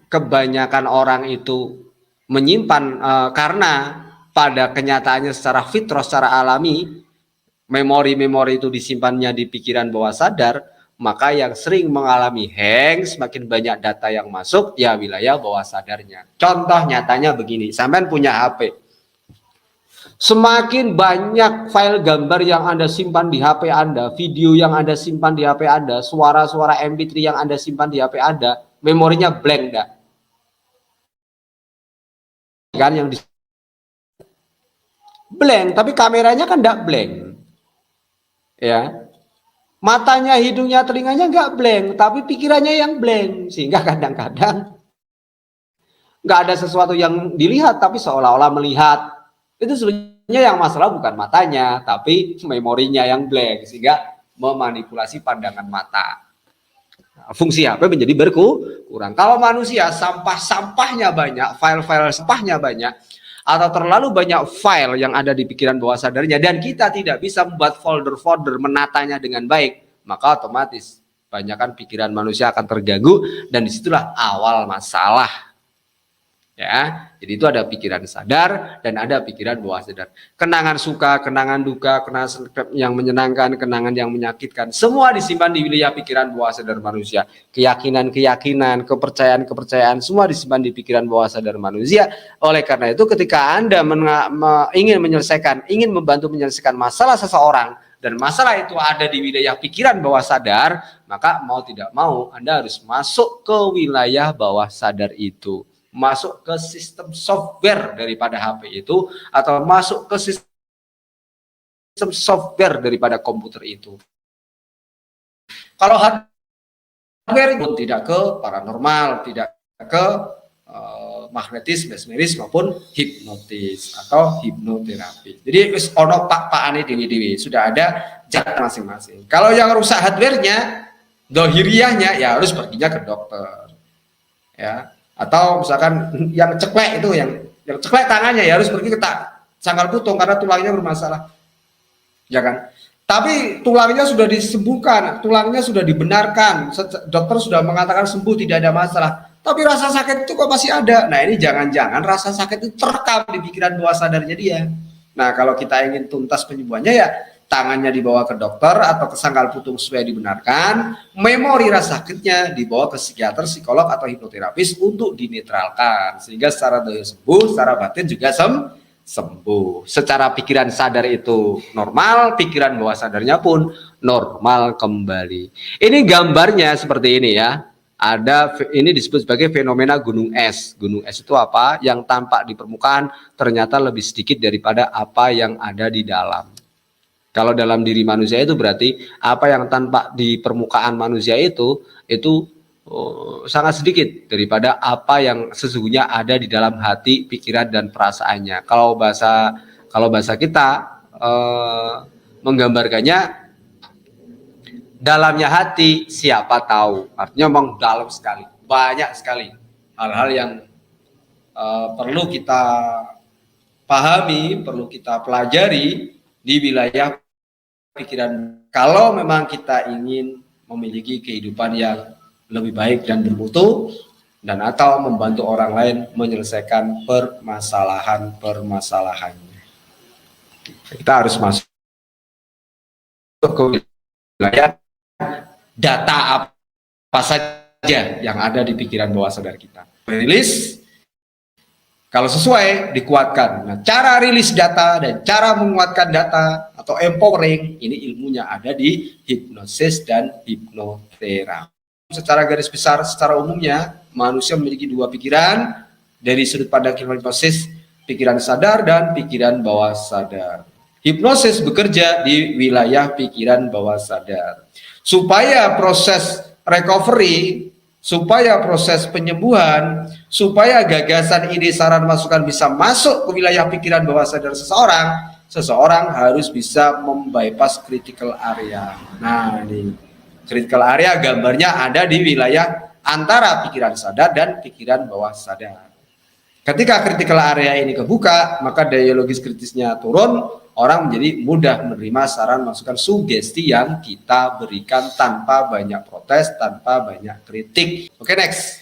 kebanyakan orang itu menyimpan, karena pada kenyataannya secara fitrah, secara alami, memori-memori itu disimpannya di pikiran bawah sadar, maka yang sering mengalami hang, semakin banyak data yang masuk, ya wilayah bawah sadarnya. Contoh nyatanya begini, sampean punya HP. Semakin banyak file gambar yang Anda simpan di HP Anda, video yang Anda simpan di HP Anda, suara-suara MP3 yang Anda simpan di HP Anda, memorinya blank dah. Kan yang blank, tapi kameranya kan enggak blank. Ya. Matanya, hidungnya, telinganya enggak blank, tapi pikirannya yang blank. Sehingga kadang-kadang enggak ada sesuatu yang dilihat, tapi seolah-olah melihat. Itu sebenarnya yang masalah bukan matanya, tapi memorinya yang blank, sehingga memanipulasi pandangan mata. Nah, fungsi HP menjadi berkurang. Kalau manusia sampah-sampahnya banyak, file-file sampahnya banyak, atau terlalu banyak file yang ada di pikiran bawah sadarnya, dan kita tidak bisa membuat folder-folder, menatanya dengan baik, maka otomatis banyakkan pikiran manusia akan terganggu, dan disitulah awal masalah. Ya, jadi itu ada pikiran sadar dan ada pikiran bawah sadar. Kenangan suka, kenangan duka, kenangan yang menyenangkan, kenangan yang menyakitkan, semua disimpan di wilayah pikiran bawah sadar manusia. Keyakinan-keyakinan, kepercayaan-kepercayaan, semua disimpan di pikiran bawah sadar manusia. Oleh karena itu, ketika Anda ingin membantu menyelesaikan masalah seseorang, dan masalah itu ada di wilayah pikiran bawah sadar, maka mau tidak mau Anda harus masuk ke wilayah bawah sadar itu. Masuk ke sistem software daripada HP itu, atau masuk ke sistem software daripada komputer itu. Kalau hardware pun tidak ke paranormal, tidak ke magnetis, mesmeris maupun hipnotis atau hipnoterapi. Jadi ono pak-pakane dewi-dewi, sudah ada zat masing-masing. Kalau yang rusak hardware-nya, dohiriahnya, ya harus perginya ke dokter. Ya. Atau misalkan yang ceklek itu, yang ceklek tangannya, ya harus pergi ke sangkal putung karena tulangnya bermasalah, ya kan? Tapi tulangnya sudah disembuhkan, tulangnya sudah dibenarkan, dokter sudah mengatakan sembuh, tidak ada masalah, tapi rasa sakit itu kok masih ada. Nah, ini jangan-jangan rasa sakit itu terekam di pikiran bawah sadarnya dia. Nah, kalau kita ingin tuntas penyembuhannya, ya tangannya dibawa ke dokter atau ke sangkal putung supaya dibenarkan, memori rasa sakitnya dibawa ke psikiater, psikolog atau hipnoterapis untuk dinetralkan, sehingga secara daya sembuh, secara batin juga sembuh. Secara pikiran sadar itu normal, pikiran bawah sadarnya pun normal kembali. Ini gambarnya seperti ini ya. ini disebut sebagai fenomena gunung es. Gunung es itu apa? Yang tampak di permukaan ternyata lebih sedikit daripada apa yang ada di dalam. Kalau dalam diri manusia itu berarti apa yang tampak di permukaan manusia itu sangat sedikit daripada apa yang sesungguhnya ada di dalam hati, pikiran dan perasaannya. Kalau bahasa kita menggambarkannya, dalamnya hati siapa tahu. Artinya memang dalam sekali, banyak sekali hal-hal yang perlu kita pahami, perlu kita pelajari di wilayah pikiran. Kalau memang kita ingin memiliki kehidupan yang lebih baik dan bermutu, dan atau membantu orang lain menyelesaikan permasalahannya. Kita harus masuk ke wilayah data apa saja yang ada di pikiran bawah sadar kita. Rilis, kalau sesuai dikuatkan. Nah, cara rilis data dan cara menguatkan data atau empowering, ini ilmunya ada di hipnosis dan hipnoterapi. Secara garis besar, secara umumnya manusia memiliki dua pikiran dari sudut pandang hipnosis, pikiran sadar dan pikiran bawah sadar. Hipnosis bekerja di wilayah pikiran bawah sadar. Supaya proses recovery, supaya proses penyembuhan, supaya gagasan, ide, saran, masukan bisa masuk ke wilayah pikiran bawah sadar seseorang harus bisa membypass critical area. Nah, ini critical area gambarnya ada di wilayah antara pikiran sadar dan pikiran bawah sadar. Ketika critical area ini kebuka, maka daya logis kritisnya turun, orang menjadi mudah menerima saran, masukan, sugesti yang kita berikan tanpa banyak protes, tanpa banyak kritik. Oke, next.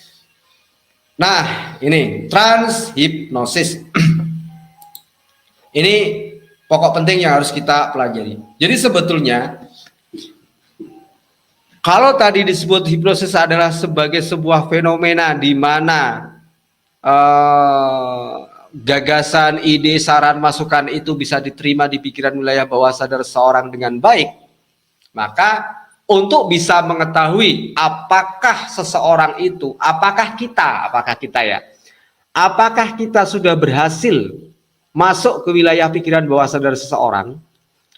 Nah, ini transhipnosis. Ini pokok penting yang harus kita pelajari. Jadi sebetulnya kalau tadi disebut hipnosis adalah sebagai sebuah fenomena di mana gagasan, ide, saran, masukan itu bisa diterima di pikiran wilayah bawah sadar seorang dengan baik, maka untuk bisa mengetahui apakah seseorang itu, apakah kita sudah berhasil masuk ke wilayah pikiran bawah sadar seseorang,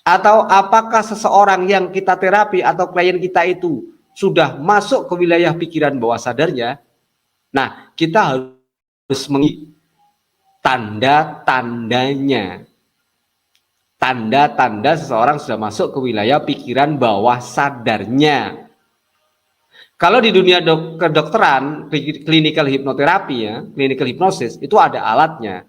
atau apakah seseorang yang kita terapi atau klien kita itu sudah masuk ke wilayah pikiran bawah sadarnya. Nah, kita harus mengikuti tanda-tandanya. Tanda-tanda seseorang sudah masuk ke wilayah pikiran bawah sadarnya. Kalau di dunia kedokteran, clinical hypnotherapy ya, clinical hypnosis, itu ada alatnya.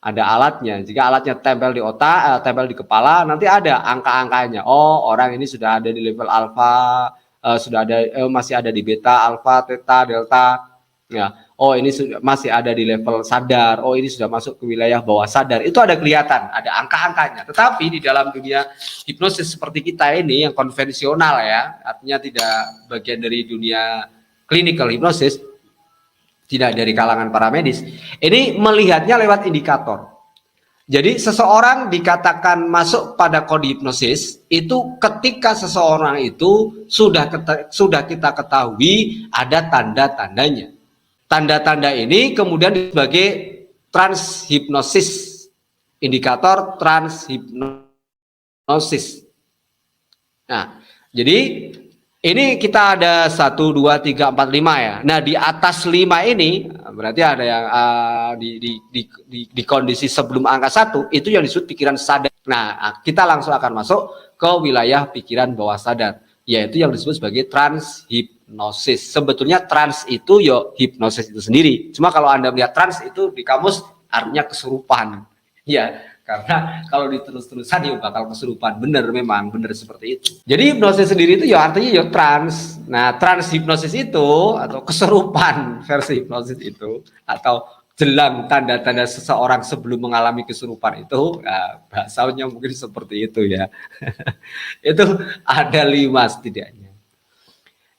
Ada alatnya. Jika alatnya tempel di otak, tempel di kepala, nanti ada angka-angkanya. Oh, orang ini sudah ada di level alfa, masih ada di beta, alfa, theta, delta. Ya, oh ini masih ada di level sadar. Oh, ini sudah masuk ke wilayah bawah sadar. Itu ada kelihatan, ada angka-angkanya. Tetapi di dalam dunia hipnosis seperti kita ini yang konvensional ya, artinya tidak bagian dari dunia clinical hypnosis, tidak dari kalangan para medis, ini melihatnya lewat indikator. Jadi seseorang dikatakan masuk pada kode hipnosis itu ketika seseorang itu sudah kita ketahui ada tanda-tandanya. Tanda-tanda ini kemudian sebagai transhipnosis, indikator transhipnosis. Nah, jadi ini kita ada 1, 2, 3, 4, 5 ya. Nah, di atas 5 ini berarti ada yang di kondisi sebelum angka 1 itu yang disebut pikiran sadar. Nah, kita langsung akan masuk ke wilayah pikiran bawah sadar, yaitu yang disebut sebagai transhipnosis. Sebetulnya trans itu ya hipnosis itu sendiri. Cuma kalau Anda melihat trans itu di kamus artinya kesurupan. Ya, karena kalau diterus-terusan ya bakal kesurupan. Bener, memang bener seperti itu. Jadi hipnosis sendiri itu ya artinya ya trans. Nah, trans hipnosis itu atau kesurupan versi hipnosis itu atau jelang tanda-tanda seseorang sebelum mengalami kesurupan itu, nah, bahasanya mungkin seperti itu ya. Itu ada 5 setidaknya.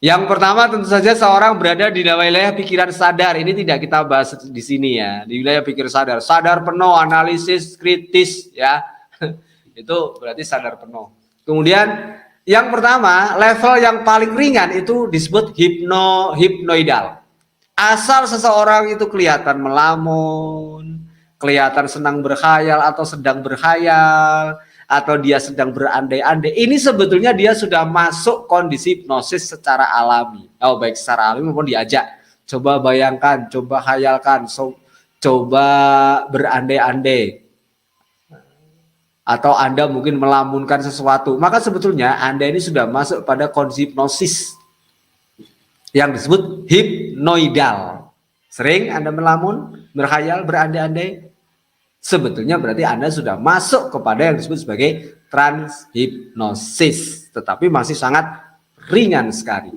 Yang pertama tentu saja seorang berada di wilayah pikiran sadar. Ini tidak kita bahas di sini ya. Di wilayah pikiran sadar. Sadar penuh, analisis kritis ya. Itu berarti sadar penuh. Kemudian Yang pertama, level yang paling ringan itu disebut hipnoidal. Asal seseorang itu kelihatan melamun, kelihatan senang berkhayal atau sedang berkhayal, atau dia sedang berandai-andai, ini sebetulnya dia sudah masuk kondisi hipnosis secara alami. Oh, baik secara alami maupun diajak. Coba bayangkan, coba khayalkan, coba berandai-andai. Atau Anda mungkin melamunkan sesuatu. Maka sebetulnya Anda ini sudah masuk pada kondisi hipnosis yang disebut hipnoidal. Sering Anda melamun, berkhayal, berandai-andai, sebetulnya berarti Anda sudah masuk kepada yang disebut sebagai transhipnosis, tetapi masih sangat ringan sekali.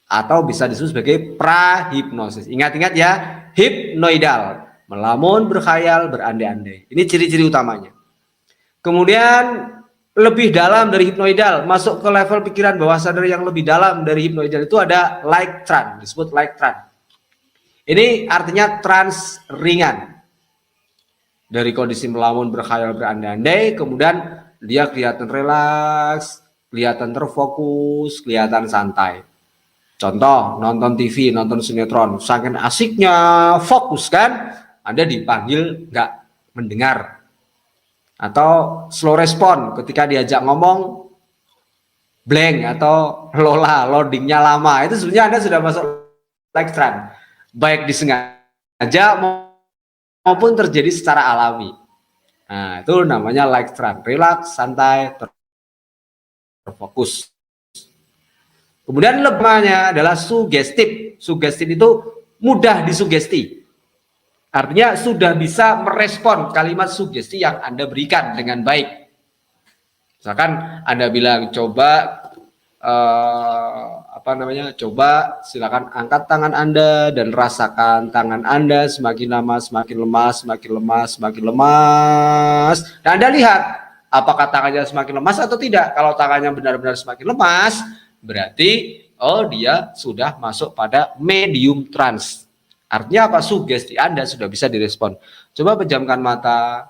Atau bisa disebut sebagai prahipnosis. Ingat-ingat ya, hipnoidal, melamun, berkhayal, berandai-andai. Ini ciri-ciri utamanya. Kemudian lebih dalam dari hipnoidal, masuk ke level pikiran bawah sadar yang lebih dalam dari hipnoidal itu ada light trance, disebut light trance. Ini artinya trans ringan. Dari kondisi melamun, berkhayal, berandai-andai, kemudian dia kelihatan relaks, kelihatan terfokus, kelihatan santai. Contoh, nonton TV, nonton sinetron, saking asiknya fokus kan, Anda dipanggil nggak mendengar. Atau slow respon, ketika diajak ngomong blank atau loadingnya lama, itu sebenarnya Anda sudah masuk light trance, baik disengaja maupun terjadi secara alami. Nah, itu namanya light trance, relax, santai, terfokus. Kemudian lemahnya adalah sugestif. Sugestif itu mudah disugesti. Artinya sudah bisa merespon kalimat sugesti yang Anda berikan dengan baik. Misalkan Anda bilang coba coba silakan angkat tangan Anda dan rasakan tangan Anda semakin lama semakin lemas, semakin lemas, semakin lemas. Dan Anda lihat apakah tangannya semakin lemas atau tidak. Kalau tangannya benar-benar semakin lemas, berarti dia sudah masuk pada medium trance. Artinya apa? Sugesti Anda sudah bisa direspon. Coba pejamkan mata,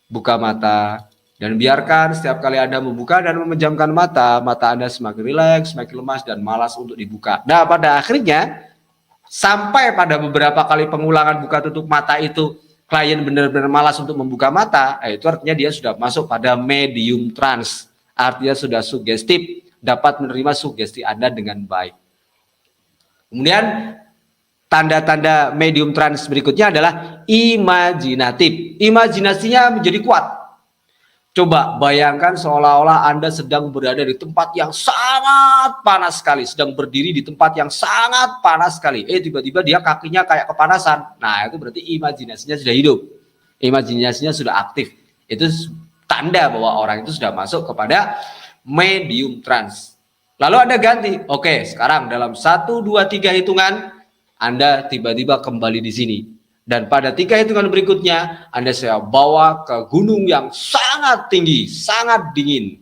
buka mata, dan biarkan setiap kali Anda membuka dan memejamkan mata, mata Anda semakin rileks, semakin lemas, dan malas untuk dibuka. Nah, pada akhirnya, sampai pada beberapa kali pengulangan buka tutup mata itu, klien benar-benar malas untuk membuka mata, itu artinya dia sudah masuk pada medium trance. Artinya sudah sugestif, dapat menerima sugesti Anda dengan baik. Kemudian, tanda-tanda medium trance berikutnya adalah imajinatif. Imajinasinya menjadi kuat. Coba bayangkan seolah-olah Anda sedang berada di tempat yang sangat panas sekali, sedang berdiri di tempat yang sangat panas sekali. Tiba-tiba dia kakinya kayak kepanasan. Nah, itu berarti imajinasinya sudah hidup. Imajinasinya sudah aktif. Itu tanda bahwa orang itu sudah masuk kepada medium trance. Lalu Anda ganti. Oke, sekarang dalam 1, 2, 3 hitungan Anda tiba-tiba kembali di sini. Dan pada 3 hitungan berikutnya, Anda saya bawa ke gunung yang sangat tinggi, sangat dingin.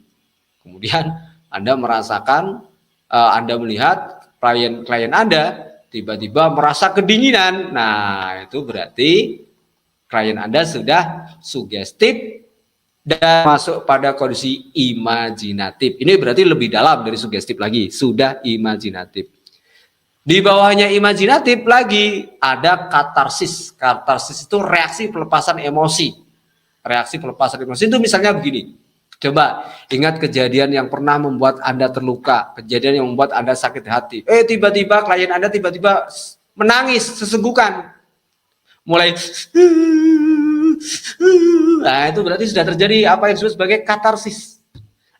Kemudian Anda merasakan, Anda melihat klien Anda tiba-tiba merasa kedinginan. Nah, itu berarti klien Anda sudah sugestif dan masuk pada kondisi imajinatif. Ini berarti lebih dalam dari sugestif lagi, sudah imajinatif. Di bawahnya imajinatif lagi ada katarsis. Katarsis itu reaksi pelepasan emosi. Reaksi pelepasan emosi itu misalnya begini. Coba ingat kejadian yang pernah membuat Anda terluka, kejadian yang membuat Anda sakit hati. Tiba-tiba klien Anda tiba-tiba menangis sesenggukan. Mulai nah, itu berarti sudah terjadi apa yang disebut sebagai katarsis.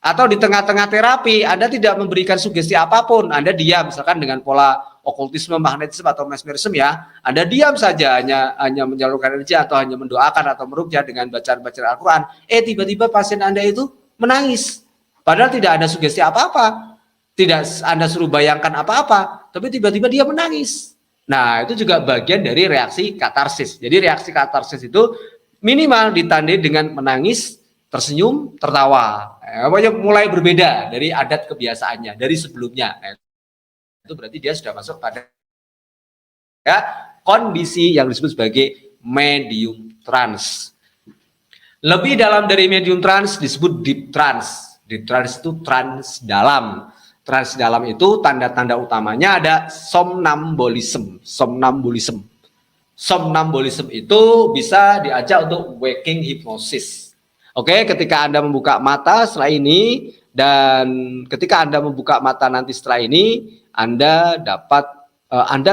Atau di tengah-tengah terapi Anda tidak memberikan sugesti apapun, Anda diam, misalkan dengan pola okultisme, magnetisme atau mesmerisme ya, Anda diam saja, hanya menyalurkan energi atau hanya mendoakan atau meruqyah dengan bacaan-bacaan Al-Quran. Tiba-tiba pasien Anda itu menangis, padahal tidak ada sugesti apa-apa, tidak Anda suruh bayangkan apa-apa, tapi tiba-tiba dia menangis. Nah, itu juga bagian dari reaksi katarsis. Jadi reaksi katarsis itu minimal ditandai dengan menangis, tersenyum, tertawa. Mulai berbeda dari adat kebiasaannya, dari sebelumnya. Itu berarti dia sudah masuk pada kondisi yang disebut sebagai medium trance. Lebih dalam dari medium trance disebut deep trance. Deep trance itu trans dalam. Trans dalam itu tanda-tanda utamanya ada somnambulism. Somnambulism. Somnambulism itu bisa diajak untuk waking hypnosis. Oke, ketika Anda membuka mata setelah ini, dan ketika Anda membuka mata nanti setelah ini, Anda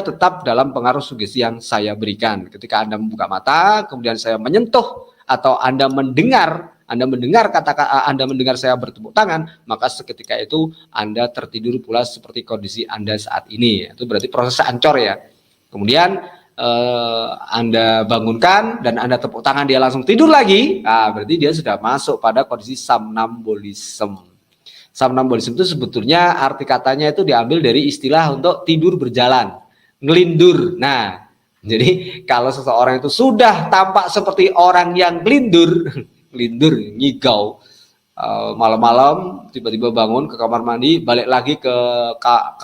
tetap dalam pengaruh sugesti yang saya berikan. Ketika Anda membuka mata, kemudian saya menyentuh atau Anda mendengar Anda mendengar saya bertepuk tangan, maka seketika itu Anda tertidur pula seperti kondisi Anda saat ini. Itu berarti proses ancor ya. Kemudian Anda bangunkan dan Anda tepuk tangan, dia langsung tidur lagi. Nah, berarti dia sudah masuk pada kondisi somnambulism. Somnambulism itu sebetulnya arti katanya itu diambil dari istilah untuk tidur berjalan, ngelindur. Nah, jadi kalau seseorang itu sudah tampak seperti orang yang ngelindur, ngigau, malam-malam tiba-tiba bangun ke kamar mandi, balik lagi ke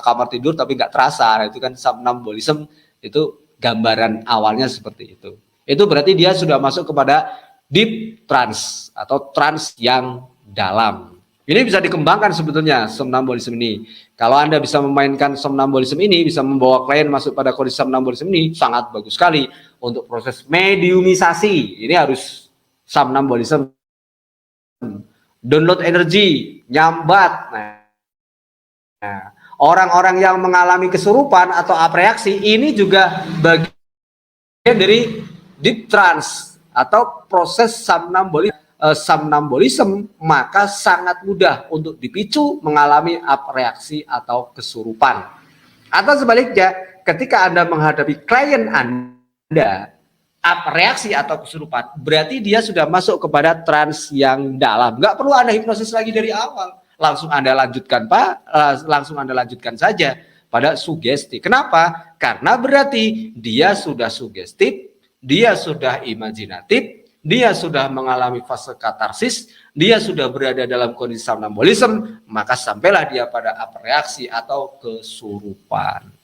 kamar tidur tapi nggak terasa. Nah, itu kan somnambulism, itu gambaran awalnya seperti itu. Itu berarti dia sudah masuk kepada deep trance atau trance yang dalam. Ini bisa dikembangkan sebetulnya somnambulism ini. Kalau Anda bisa memainkan somnambulism ini, bisa membawa klien masuk pada kondisi somnambulism ini, sangat bagus sekali untuk proses mediumisasi. Ini harus somnambulism. Download energi, nyambat. Nah, orang-orang yang mengalami kesurupan atau apreaksi ini juga bagian dari deep trance atau proses somnambulism, maka sangat mudah untuk dipicu mengalami apreaksi atau kesurupan. Atau sebaliknya, ketika Anda menghadapi klien Anda apreaksi atau kesurupan, berarti dia sudah masuk kepada trans yang dalam. Nggak perlu Anda hipnosis lagi dari awal. Langsung Anda lanjutkan, langsung Anda lanjutkan saja pada sugesti. Kenapa? Karena berarti dia sudah sugestif, dia sudah imajinatif, dia sudah mengalami fase katarsis, dia sudah berada dalam kondisi somnambulism, maka sampailah dia pada apreaksi atau kesurupan.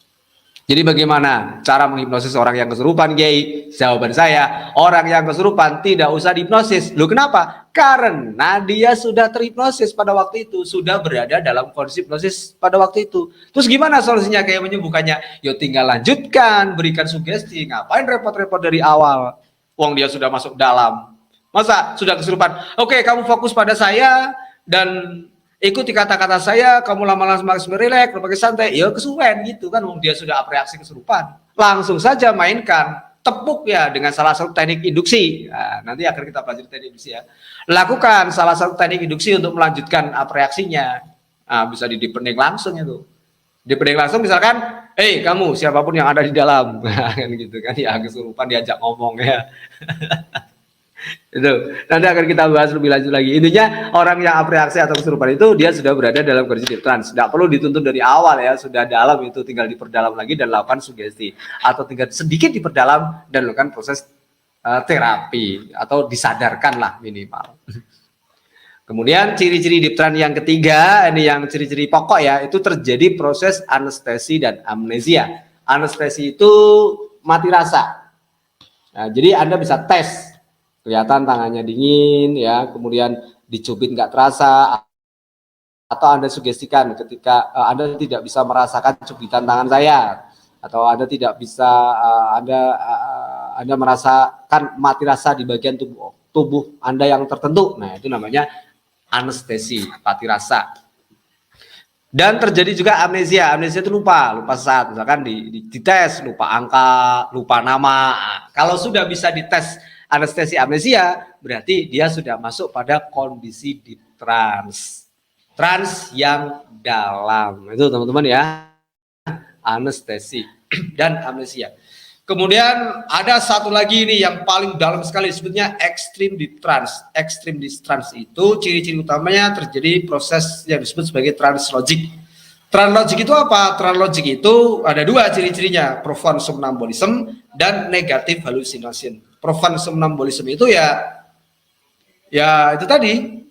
Jadi bagaimana cara menghipnosis orang yang kesurupan, Kiai? Jawaban saya, orang yang kesurupan tidak usah dihipnosis. Loh kenapa? Karena dia sudah terhipnosis pada waktu itu, sudah berada dalam kondisi hipnosis pada waktu itu. Terus gimana solusinya kayak menyembuhkannya? Yo tinggal lanjutkan, berikan sugesti. Ngapain repot-repot dari awal? Wong dia sudah masuk dalam. Masa sudah kesurupan? Oke, kamu fokus pada saya dan ikuti kata-kata saya, kamu lama-lama relax, berbagai santai, ya kesuwen gitu kan, dia sudah apreaksi kesurupan. Langsung saja mainkan, tepuk ya dengan salah satu teknik induksi. Nah, nanti akan kita pelajari teknik induksi ya. Lakukan salah satu teknik induksi untuk melanjutkan apreaksinya. Nah, bisa dipening langsung itu. Dipening langsung misalkan, kamu siapapun yang ada di dalam, kan gitu kan, ya kesurupan diajak ngomong ya. Itu nanti akan kita bahas lebih lanjut lagi. Intinya orang yang apreaksi atau kesurupan itu dia sudah berada dalam kondisi deep trance. Tidak perlu dituntut dari awal ya, sudah dalam itu tinggal diperdalam lagi dan lakukan sugesti atau tinggal sedikit diperdalam dan lakukan proses terapi atau disadarkan lah minimal. Kemudian ciri-ciri deep trance yang ketiga, ini yang ciri-ciri pokok ya, itu terjadi proses anestesi dan amnesia. Anestesi itu mati rasa. Nah, jadi Anda bisa tes. Kelihatan tangannya dingin ya, kemudian dicubit nggak terasa, atau Anda sugestikan ketika Anda tidak bisa merasakan cubitan tangan saya, atau Anda tidak bisa Anda merasakan mati rasa di bagian tubuh Anda yang tertentu. Nah, itu namanya anestesi, mati rasa. Dan terjadi juga amnesia. Amnesia itu lupa saat misalkan dites, lupa angka, lupa nama. Kalau sudah bisa dites anestesi amnesia, berarti dia sudah masuk pada kondisi deep trance. Trance yang dalam. Itu teman-teman ya. Anestesi dan amnesia. Kemudian ada satu lagi ini yang paling dalam sekali, disebutnya extreme deep trance. Extreme deep trance itu ciri-ciri utamanya terjadi proses yang disebut sebagai trance logic. Trance logic itu apa? Trance logic itu ada dua ciri-cirinya, profound somnambulism dan negative hallucination. Profound somnambulism itu ya itu tadi,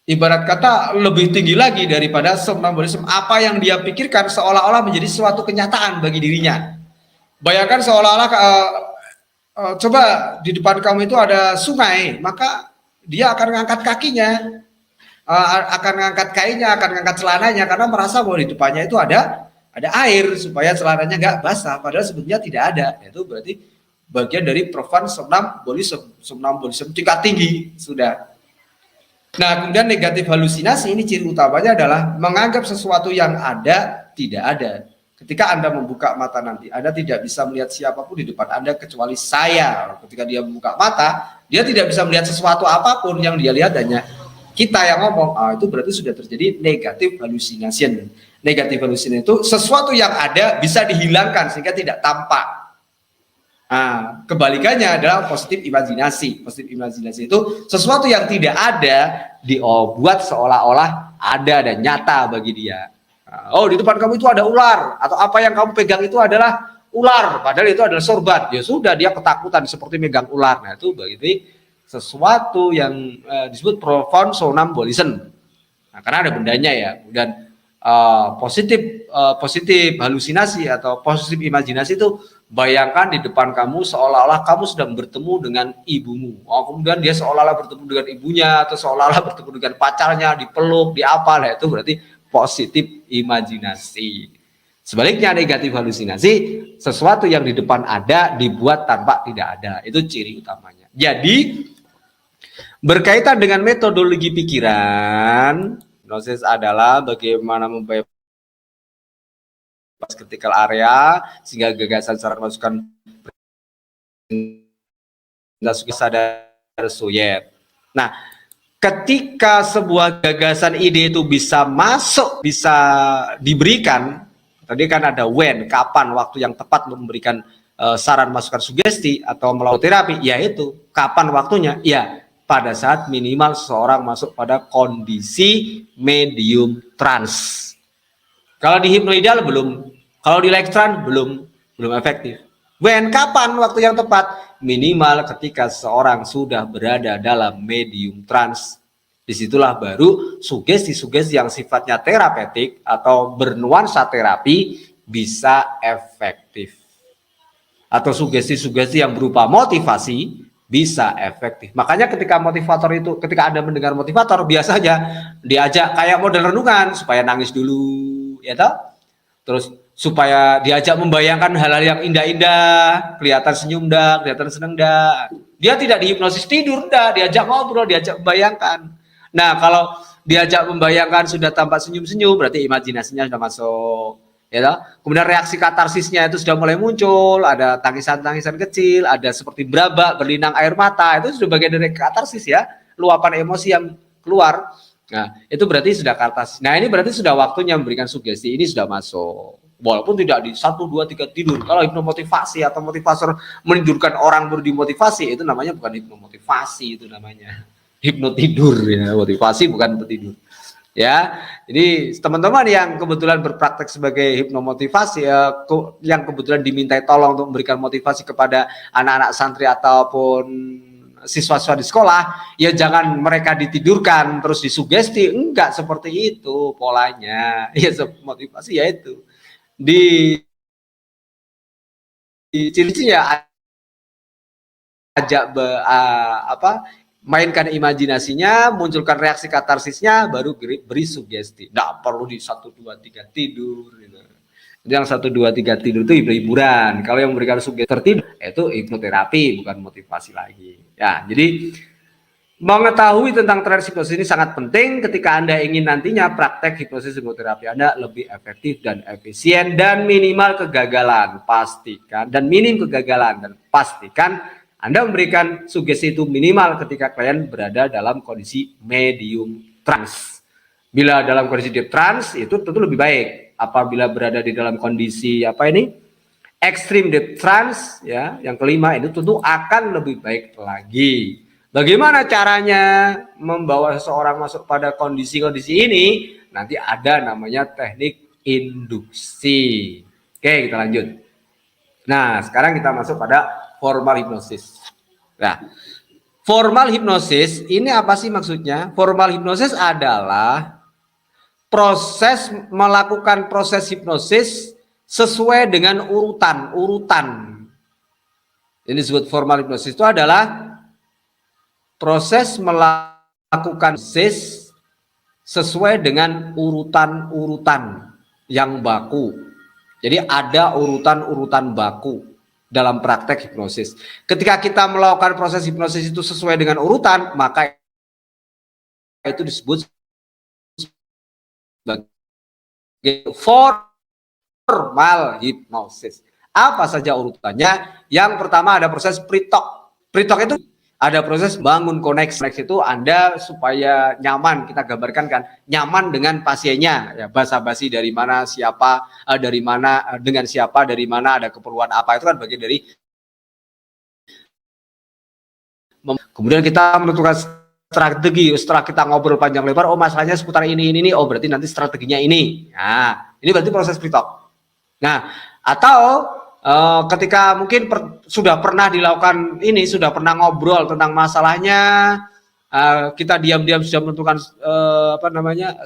ibarat kata lebih tinggi lagi daripada somnambulism. Apa yang dia pikirkan seolah-olah menjadi suatu kenyataan bagi dirinya. Bayangkan seolah-olah coba di depan kamu itu ada sungai, maka dia akan mengangkat kakinya akan ngangkat kainnya, akan ngangkat celananya karena merasa bahwa di depannya itu ada air supaya celananya nggak basah, padahal sebetulnya tidak ada. Itu berarti bagian dari profan somnambulisme tingkat tinggi sudah. Nah, kemudian negatif halusinasi ini ciri utamanya adalah menganggap sesuatu yang ada tidak ada. Ketika Anda membuka mata nanti, Anda tidak bisa melihat siapapun di depan Anda kecuali saya. Ketika dia membuka mata, dia tidak bisa melihat sesuatu apapun, yang dia lihat hanya kita yang ngomong. Itu berarti sudah terjadi negatif halusinasi. Negatif halusinasi itu sesuatu yang ada bisa dihilangkan sehingga tidak tampak. Nah, kebalikannya adalah positif imajinasi. Positif imajinasi itu sesuatu yang tidak ada dibuat seolah-olah ada dan nyata bagi dia. Oh, di depan kamu itu ada ular, atau apa yang kamu pegang itu adalah ular, padahal itu adalah sorban. Ya sudah, dia ketakutan seperti megang ular. Nah, itu berarti sesuatu yang disebut profound somnambulism. Nah, karena ada bendanya ya. Dan positif halusinasi atau positif imajinasi itu bayangkan di depan kamu seolah-olah kamu sedang bertemu dengan ibumu. Kemudian dia seolah-olah bertemu dengan ibunya atau seolah-olah bertemu dengan pacarnya, dipeluk, di apa. Nah, itu berarti positif imajinasi. Sebaliknya negatif halusinasi, sesuatu yang di depan ada dibuat tanpa tidak ada. Itu ciri utamanya. Jadi berkaitan dengan metodologi pikiran, hipnosis adalah bagaimana membayar critical area sehingga gagasan saran masukan sadar suyet. Nah, ketika sebuah gagasan ide itu bisa masuk, bisa diberikan, tadi kan ada when, kapan, waktu yang tepat memberikan saran masukan sugesti atau melakukan terapi, yaitu kapan waktunya? Ya, pada saat minimal seseorang masuk pada kondisi medium trans. Kalau di hipnoidal belum, kalau di elektron belum efektif. When, kapan waktu yang tepat? Minimal ketika seorang sudah berada dalam medium trans. Disitulah baru sugesti-sugesti yang sifatnya terapeutik atau bernuansa terapi bisa efektif. Atau sugesti-sugesti yang berupa motivasi bisa efektif. Makanya ketika motivator itu, ketika Anda mendengar motivator, biasanya diajak kayak model renungan supaya nangis dulu, ya toh? Terus supaya diajak membayangkan hal-hal yang indah-indah, kelihatan senyum dah, kelihatan seneng dah. Dia tidak dihipnosis tidur dah, diajak ngobrol, diajak membayangkan. Nah, kalau diajak membayangkan sudah tampak senyum-senyum, berarti imajinasinya sudah masuk. Ya toh? Kemudian reaksi katarsisnya itu sudah mulai muncul, ada tangisan-tangisan kecil, ada seperti berabak, berlinang air mata, itu sudah bagian dari katarsis ya, luapan emosi yang keluar. Nah, itu berarti sudah katarsis. Nah, ini berarti sudah waktunya memberikan sugesti, ini sudah masuk. Walaupun tidak di 1, 2, 3 tidur. Kalau hipnomotivasi atau motivator menidurkan orang baru dimotivasi, itu namanya bukan hipnomotivasi, itu namanya hipnotidur ya, motivasi bukan tidur. Ya, jadi teman-teman yang kebetulan berpraktek sebagai hipnomotivasi, yang kebetulan dimintai tolong untuk memberikan motivasi kepada anak-anak santri ataupun siswa-siswa di sekolah, ya jangan mereka ditidurkan terus disugesti, enggak seperti itu polanya. Ya motivasi ya itu di ciri-cirinya ajak mainkan imajinasinya, munculkan reaksi katarsisnya, baru beri sugesti. Nggak perlu di 1, 2, 3 tidur. Gitu. Yang 1, 2, 3 tidur itu hiburan. Kalau yang memberikan sugesti tertidur, itu hipnoterapi, bukan motivasi lagi. Ya, jadi mengetahui tentang tren hipnosis ini sangat penting ketika Anda ingin nantinya praktek hipnosis hipnoterapi Anda lebih efektif dan efisien dan minimal kegagalan. Pastikan, dan minim kegagalan, dan pastikan Anda memberikan sugesti itu minimal ketika klien berada dalam kondisi medium trans. Bila dalam kondisi deep trans itu tentu lebih baik. Apabila berada di dalam kondisi extreme deep trans ya, yang kelima itu tentu akan lebih baik lagi. Bagaimana caranya membawa seseorang masuk pada kondisi-kondisi ini? Nanti ada namanya teknik induksi. Oke, kita lanjut. Nah, sekarang kita masuk pada formal hipnosis. Nah, formal hipnosis ini apa sih maksudnya? Formal hipnosis adalah proses melakukan proses hipnosis sesuai dengan urutan. Ini disebut formal hipnosis, itu adalah proses melakukan hipnosis sesuai dengan urutan-urutan yang baku. Jadi ada urutan-urutan baku dalam praktek hipnosis. Ketika kita melakukan proses hipnosis itu sesuai dengan urutan, maka itu disebut sebagai formal hipnosis. Apa saja urutannya? Yang pertama ada proses pre-talk. Pre-talk itu ada proses bangun koneksi. Koneksi itu Anda supaya nyaman, kita gambarkan kan, nyaman dengan pasiennya. Ya, basa-basi dari mana, siapa, dari mana, dengan siapa, dari mana, ada keperluan apa, itu kan bagian dari. Kemudian kita menentukan strategi. Setelah kita ngobrol panjang lebar, oh masalahnya seputar ini, oh berarti nanti strateginya ini. Nah, ini berarti proses pre-talk. Nah, atau ketika mungkin sudah pernah dilakukan ini, sudah pernah ngobrol tentang masalahnya, kita diam-diam sudah menentukan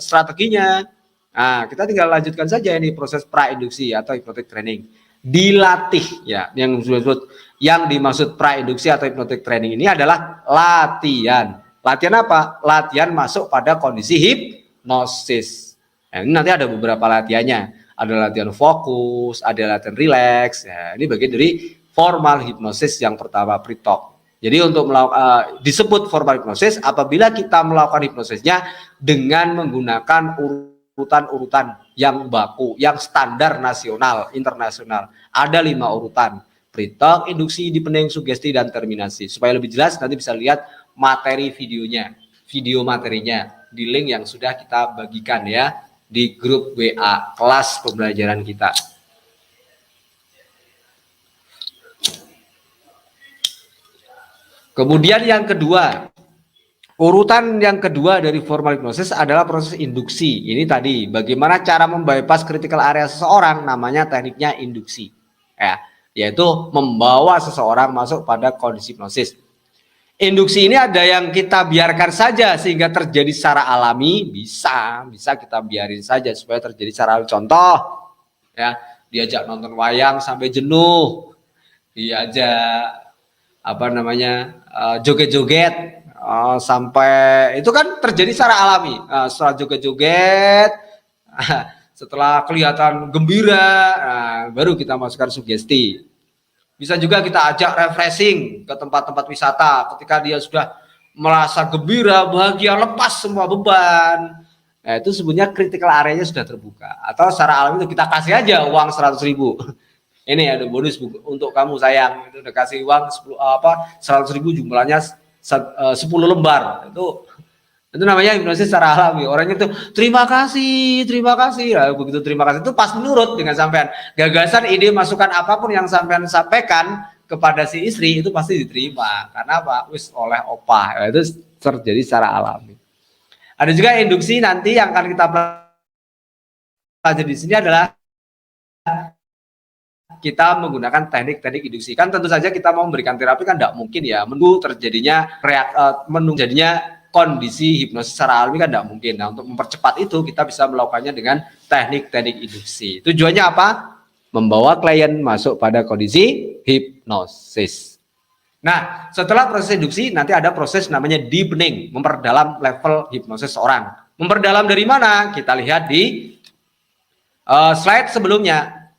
strateginya. Nah, kita tinggal lanjutkan saja ini proses pra-induksi atau hypnotic training. Dilatih ya, yang dimaksud pra-induksi atau hypnotic training ini adalah latihan. Latihan apa? Latihan masuk pada kondisi hipnosis. Nah, ini nanti ada beberapa latihannya. Ada latihan fokus, ada latihan relax. Ya, ini bagian dari formal hipnosis yang pertama, pre-talk. Jadi untuk disebut formal hipnosis apabila kita melakukan hipnosisnya dengan menggunakan urutan-urutan yang baku, yang standar nasional, internasional. Ada 5 urutan. Pre-talk, induksi, deepening, sugesti, dan terminasi. Supaya lebih jelas nanti bisa lihat materi videonya, video materinya di link yang sudah kita bagikan ya di grup WA kelas pembelajaran kita. Kemudian yang kedua, urutan yang kedua dari formal hipnosis adalah proses induksi. Ini tadi bagaimana cara membypass critical area seseorang, namanya tekniknya induksi. Ya, yaitu membawa seseorang masuk pada kondisi hipnosis. Induksi ini ada yang kita biarkan saja sehingga terjadi secara alami, bisa kita biarin saja supaya terjadi secara alami. Contoh, ya, diajak nonton wayang sampai jenuh, diajak joget-joget sampai itu kan terjadi secara alami. Setelah joget-joget, setelah kelihatan gembira, baru kita masukkan sugesti. Bisa juga kita ajak refreshing ke tempat-tempat wisata ketika dia sudah merasa gembira, bahagia, lepas semua beban. Nah, itu sebenarnya critical area-nya sudah terbuka. Atau secara alami itu kita kasih aja uang 100.000. Ini ada bonus untuk kamu sayang. Itu udah kasih uang 100.000 jumlahnya 10 lembar. Itu namanya hipnosis secara alami. Orangnya itu terima kasih. Nah, begitu terima kasih itu pas menurut dengan sampean. Gagasan, ide, masukan apapun yang sampean sampaikan kepada si istri itu pasti diterima. Karena apa? Wis oleh opah. Itu terjadi secara alami. Ada juga induksi nanti yang akan kita pelajari di sini adalah kita menggunakan teknik-teknik induksi. Kan tentu saja kita mau memberikan terapi kan tidak mungkin ya menunggu terjadinya kondisi hipnosis secara alami kan tidak mungkin. Nah, untuk mempercepat itu kita bisa melakukannya dengan teknik-teknik induksi. Tujuannya apa? Membawa klien masuk pada kondisi hipnosis. Nah, setelah proses induksi nanti ada proses namanya deepening, memperdalam level hipnosis orang. Memperdalam dari mana? Kita lihat di slide sebelumnya.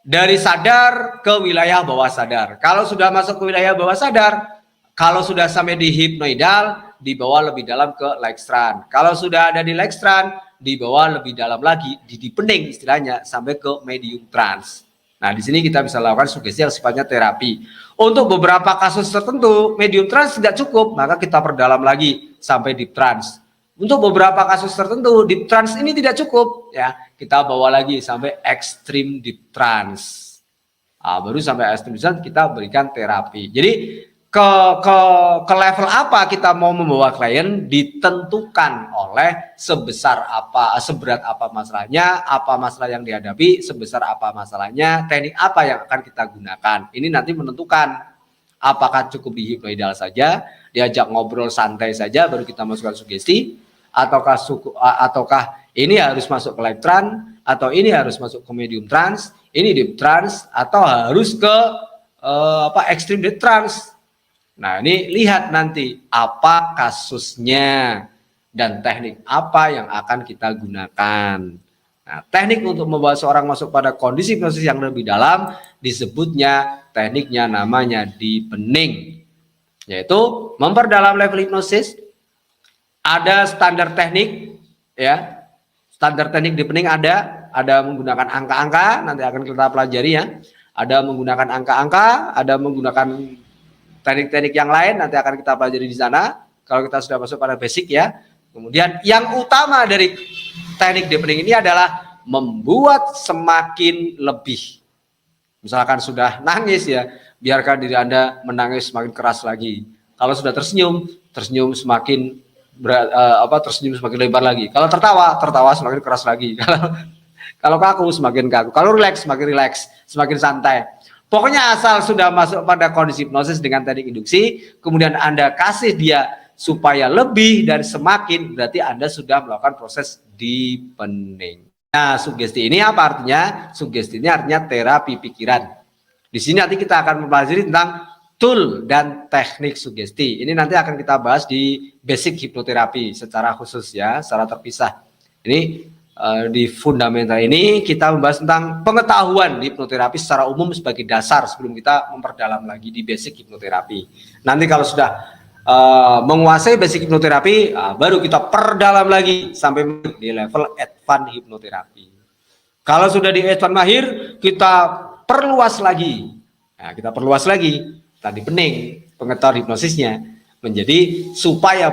Dari sadar ke wilayah bawah sadar. Kalau sudah masuk ke wilayah bawah sadar, kalau sudah sampai di hipnoidal, dibawa lebih dalam ke Lekstrand. Kalau sudah ada di Lekstrand, dibawa lebih dalam lagi, di deepening istilahnya, sampai ke medium trance. Nah, di sini kita bisa lakukan sugesti yang sifatnya terapi. Untuk beberapa kasus tertentu, medium trance tidak cukup, maka kita perdalam lagi sampai deep trance. Untuk beberapa kasus tertentu, deep trance ini tidak cukup, ya kita bawa lagi sampai extreme deep trance. Baru sampai extreme deep trance kita berikan terapi. Jadi ke level apa kita mau membawa klien ditentukan oleh seberat apa masalahnya, apa masalah yang dihadapi, sebesar apa masalahnya, teknik apa yang akan kita gunakan. Ini nanti menentukan apakah cukup di hipnoidal saja, diajak ngobrol santai saja baru kita masukkan sugesti, ataukah ini harus masuk ke light trance, atau ini harus masuk ke medium trance, ini deep trance, atau harus ke extreme deep trance. Nah, ini lihat nanti apa kasusnya. dan teknik apa yang akan kita gunakan. Nah, teknik untuk membawa seorang masuk pada kondisi hipnosis yang lebih dalam disebutnya tekniknya namanya deepening, yaitu memperdalam level hipnosis. Ada standar teknik, ya. Standar teknik deepening ada menggunakan angka-angka, nanti akan kita pelajari ya. Ada menggunakan angka-angka, ada menggunakan teknik-teknik yang lain, nanti akan kita pelajari di sana. Kalau kita sudah masuk pada basic ya. Kemudian yang utama dari teknik deepening ini adalah membuat semakin lebih. Misalkan sudah nangis ya, biarkan diri Anda menangis semakin keras lagi. Kalau sudah tersenyum semakin tersenyum semakin lebar lagi. Kalau tertawa semakin keras lagi. Kalau kaku semakin kaku. Kalau rileks semakin rileks, semakin santai. Pokoknya asal sudah masuk pada kondisi hipnosis dengan teknik induksi, kemudian Anda kasih dia supaya lebih dari semakin, berarti Anda sudah melakukan proses deepening. Nah, sugesti ini apa artinya? Sugesti ini artinya terapi pikiran. Di sini nanti kita akan mempelajari tentang tool dan teknik sugesti. Ini nanti akan kita bahas di basic hipnoterapi secara khusus ya, secara terpisah. Ini di fundamental ini kita membahas tentang pengetahuan di hipnoterapi secara umum sebagai dasar sebelum kita memperdalam lagi di basic hipnoterapi. Nanti kalau sudah menguasai basic hipnoterapi, baru kita perdalam lagi sampai di level advance hipnoterapi. Kalau sudah di advance mahir, kita perluas lagi. Nah, kita perluas lagi. Tadi pening pengetahuan hipnosisnya menjadi supaya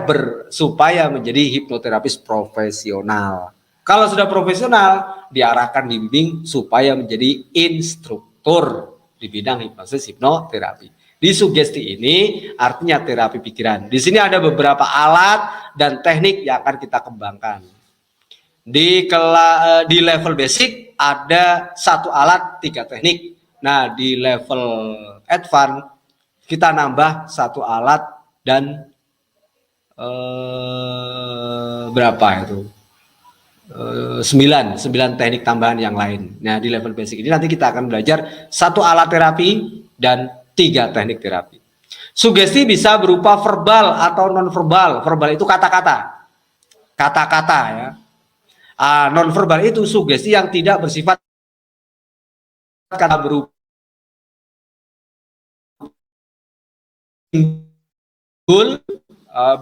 menjadi hipnoterapis profesional. Kalau sudah profesional, diarahkan dibimbing supaya menjadi instruktur di bidang hipnosis hipnoterapi. Di sugesti ini artinya terapi pikiran. Di sini ada beberapa alat dan teknik yang akan kita kembangkan. Di level basic ada 1 alat 3 teknik. Nah, di level advance kita nambah 1 alat dan berapa itu? 9 teknik tambahan yang lain. Nah, di level basic ini nanti kita akan belajar 1 alat terapi dan 3 teknik terapi. Sugesti bisa berupa verbal atau non-verbal. Verbal itu kata-kata. Kata-kata ya. Non-verbal itu sugesti yang tidak bersifat kata berupa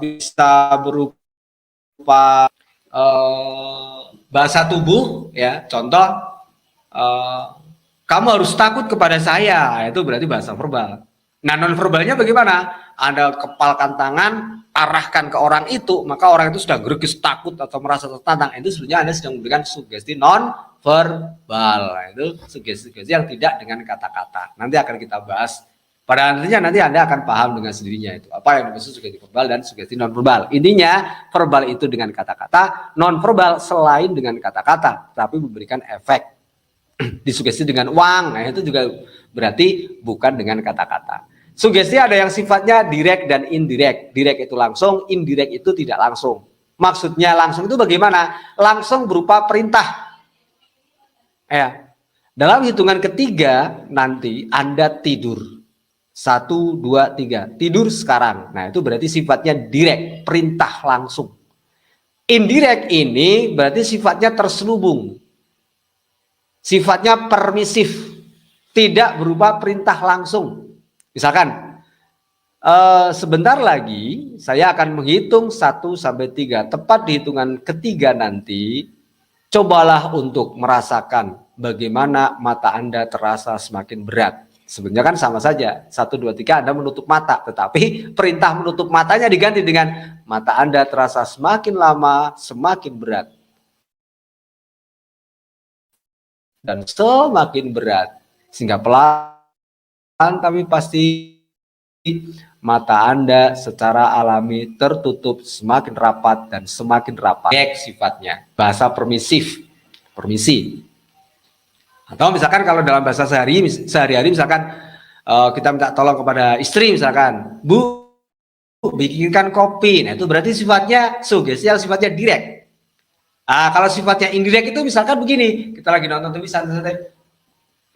bisa berupa bahasa tubuh ya. Contoh, kamu harus takut kepada saya, itu berarti bahasa verbal. Nah, non verbalnya bagaimana? Anda kepalkan tangan, arahkan ke orang itu, maka orang itu sudah greges, takut atau merasa tertantang. Itu sebenarnya Anda sedang memberikan sugesti non verbal. Itu sugesti-sugesti yang tidak dengan kata-kata. Nanti akan kita bahas. Pada nantinya nanti Anda akan paham dengan sendirinya itu apa yang dimaksud sugesti verbal dan sugesti non verbal. Intinya verbal itu dengan kata-kata, non verbal selain dengan kata-kata, tapi memberikan efek. Disugesti dengan uang, nah itu juga berarti bukan dengan kata-kata. Sugesti ada yang sifatnya direct dan indirect. Direct itu langsung, indirect itu tidak langsung. Maksudnya langsung itu bagaimana? Langsung berupa perintah. Ya. Dalam hitungan ketiga nanti Anda tidur. 1, 2, 3. Tidur sekarang. Nah, itu berarti sifatnya direct, perintah langsung. Indirect ini berarti sifatnya terselubung. Sifatnya permisif, tidak berupa perintah langsung. Misalkan sebentar lagi saya akan menghitung 1 sampai 3. Tepat di hitungan ketiga nanti, cobalah untuk merasakan bagaimana mata Anda terasa semakin berat. Sebenarnya kan sama saja, 1, 2, 3 Anda menutup mata, tetapi perintah menutup matanya diganti dengan mata Anda terasa semakin lama semakin berat. Dan semakin berat, sehingga pelan tapi pasti mata Anda secara alami tertutup semakin rapat dan semakin rapat. Sifatnya bahasa permisif, permisi. Atau misalkan kalau dalam bahasa sehari-hari misalkan kita minta tolong kepada istri, misalkan, Bu, bikinkan kopi. Nah, itu berarti sifatnya sugesti yang sifatnya direct. Kalau sifatnya indirect itu misalkan begini, kita lagi nonton TV santai-santai,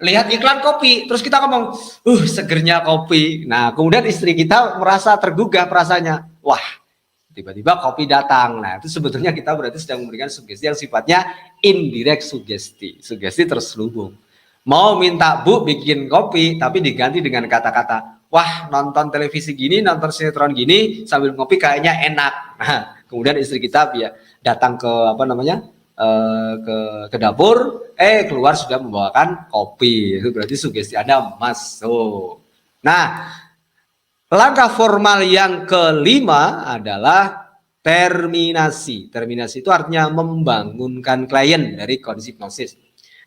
lihat iklan kopi, terus kita ngomong, segernya kopi. Nah, kemudian istri kita merasa tergugah perasaannya, wah, tiba-tiba kopi datang. Nah, itu sebetulnya kita berarti sedang memberikan sugesti yang sifatnya indirect sugesti, sugesti terselubung. Mau minta Bu bikin kopi, tapi diganti dengan kata-kata, wah nonton televisi gini, nonton sinetron gini, sambil ngopi kayaknya enak. Nah, kemudian istri kita ya datang ke ke dapur, keluar sudah membawakan kopi. Itu berarti sugesti Anda masuk. Nah, langkah formal yang kelima adalah terminasi. Terminasi itu artinya membangunkan klien dari kondisi hipnosis.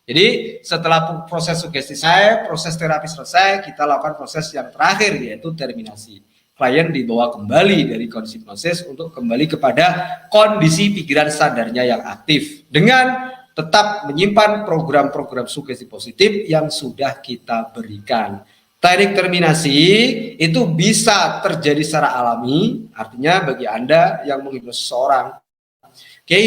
Jadi setelah proses sugesti selesai, proses terapi selesai, kita lakukan proses yang terakhir yaitu terminasi. Klien dibawa kembali dari kondisi hipnosis untuk kembali kepada kondisi pikiran sadarnya yang aktif dengan tetap menyimpan program-program sugesti positif yang sudah kita berikan. Teknik terminasi itu bisa terjadi secara alami, artinya bagi Anda yang menghipnosis seseorang, oke,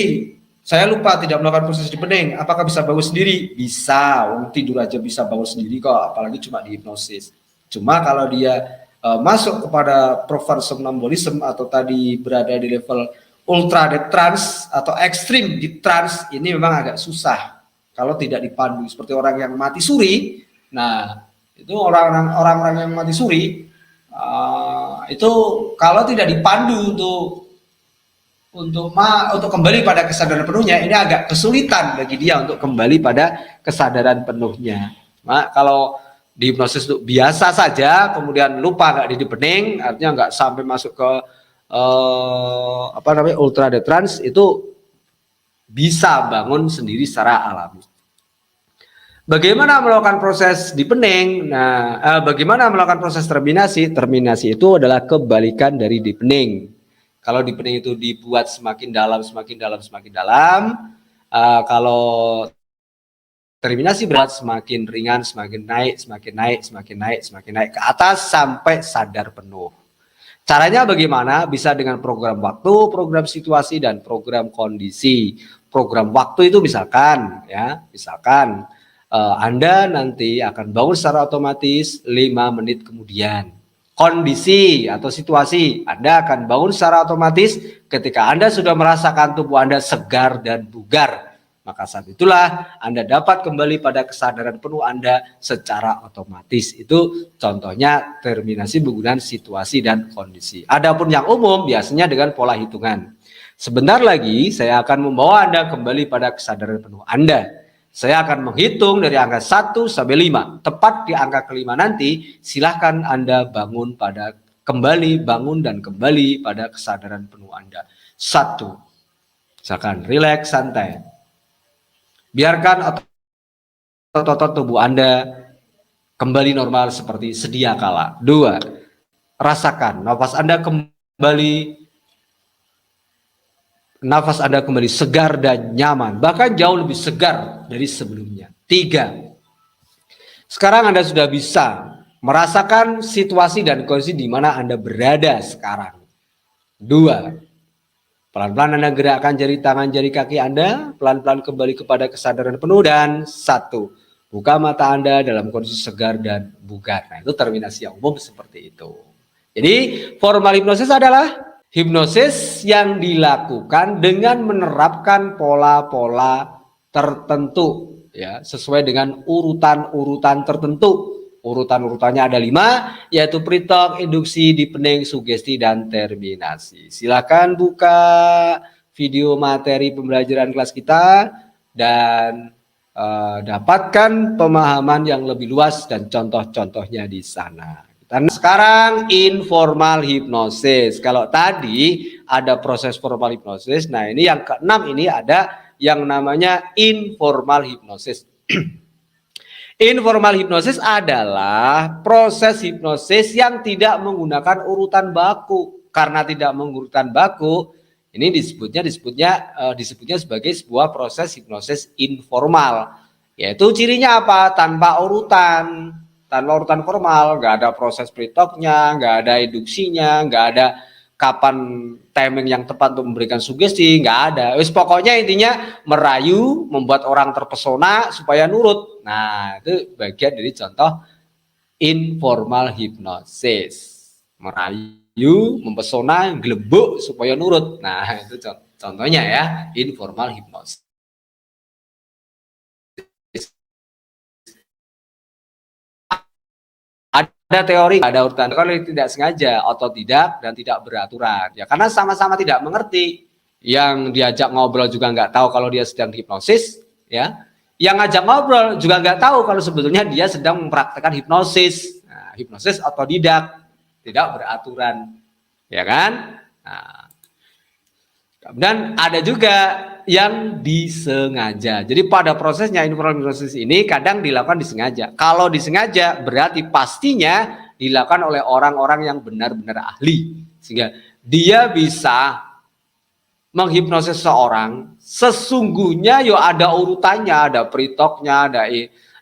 saya lupa tidak melakukan proses di bening, apakah bisa bangun sendiri? Bisa, tidur aja bisa bangun sendiri kok, apalagi cuma di hipnosis. Cuma kalau dia masuk kepada profound somnambulism atau tadi berada di level ultra deep trance atau ekstrim deep trance, ini memang agak susah kalau tidak dipandu seperti orang yang mati suri. Nah, itu orang-orang yang mati suri itu kalau tidak dipandu untuk kembali pada kesadaran penuhnya, ini agak kesulitan bagi dia untuk kembali pada kesadaran penuhnya. Kalau di hipnosis itu biasa saja, kemudian lupa nggak di bening, artinya nggak sampai masuk ke ultra deep trance, itu bisa bangun sendiri secara alami. Bagaimana melakukan proses di bening? Nah, bagaimana melakukan proses terminasi? Terminasi itu adalah kebalikan dari di bening. Kalau di bening itu dibuat semakin dalam, semakin dalam, semakin dalam. Kalau terminasi berat semakin ringan, semakin naik, semakin naik, semakin naik, semakin naik ke atas sampai sadar penuh. Caranya bagaimana? Bisa dengan program waktu, program situasi, dan program kondisi. Program waktu itu misalkan Anda nanti akan bangun secara otomatis 5 menit kemudian. Kondisi atau situasi, Anda akan bangun secara otomatis ketika Anda sudah merasakan tubuh Anda segar dan bugar. Maka saat itulah Anda dapat kembali pada kesadaran penuh Anda secara otomatis. Itu contohnya terminasi menggunakan situasi dan kondisi. Adapun yang umum biasanya dengan pola hitungan. Sebentar lagi saya akan membawa Anda kembali pada kesadaran penuh Anda. Saya akan menghitung dari angka 1 sampai 5. Tepat di angka kelima nanti, silahkan Anda bangun dan kembali pada kesadaran penuh Anda. 1. Misalkan rileks, santai. Biarkan otot-otot tubuh Anda kembali normal seperti sedia kala. 2. Rasakan nafas Anda kembali segar dan nyaman, bahkan jauh lebih segar dari sebelumnya. 3. Sekarang Anda sudah bisa merasakan situasi dan kondisi di mana Anda berada sekarang. 2. Pelan-pelan Anda gerakkan jari tangan, jari kaki Anda, pelan-pelan kembali kepada kesadaran penuh. Dan 1. Buka mata Anda dalam kondisi segar dan bugar. Nah, itu terminasi yang umum seperti itu. Jadi, formal hipnosis adalah hipnosis yang dilakukan dengan menerapkan pola-pola tertentu, ya, sesuai dengan urutan-urutan tertentu. Urutan-urutannya ada 5, yaitu pre-talk, induksi, deepening, sugesti, dan terminasi. Silakan buka video materi pembelajaran kelas kita dan dapatkan pemahaman yang lebih luas dan contoh-contohnya di sana. Dan sekarang informal hipnosis. Kalau tadi ada proses formal hipnosis, nah ini yang ke-6 ini ada yang namanya informal hipnosis. Informal hipnosis adalah proses hipnosis yang tidak menggunakan urutan baku. Karena tidak menggunakan baku, ini disebutnya sebagai sebuah proses hipnosis informal. Yaitu cirinya apa? Tanpa urutan formal, nggak ada proses pre-talknya, nggak ada induksinya, nggak ada kapan timing yang tepat untuk memberikan sugesti, nggak ada. Pokoknya intinya merayu, membuat orang terpesona supaya nurut. Nah, itu bagian dari contoh informal hipnosis. Merayu merayu, mempesona, gelembuk supaya nurut. Nah, itu contohnya ya, informal hipnosis. Ada teori, ada urutan kalau tidak sengaja, otodidak dan tidak beraturan. Ya karena sama-sama tidak mengerti. Yang diajak ngobrol juga nggak tahu kalau dia sedang hipnosis, ya. Yang ngajak ngobrol juga nggak tahu kalau sebetulnya dia sedang mempraktekkan hipnosis. Nah, hipnosis otodidak, tidak beraturan, ya kan? Nah, dan ada juga yang disengaja. Jadi pada prosesnya informal hipnosis ini kadang dilakukan disengaja. Kalau disengaja berarti pastinya dilakukan oleh orang-orang yang benar-benar ahli. Sehingga dia bisa menghipnosis seorang, sesungguhnya yo ada urutannya, ada pretoknya,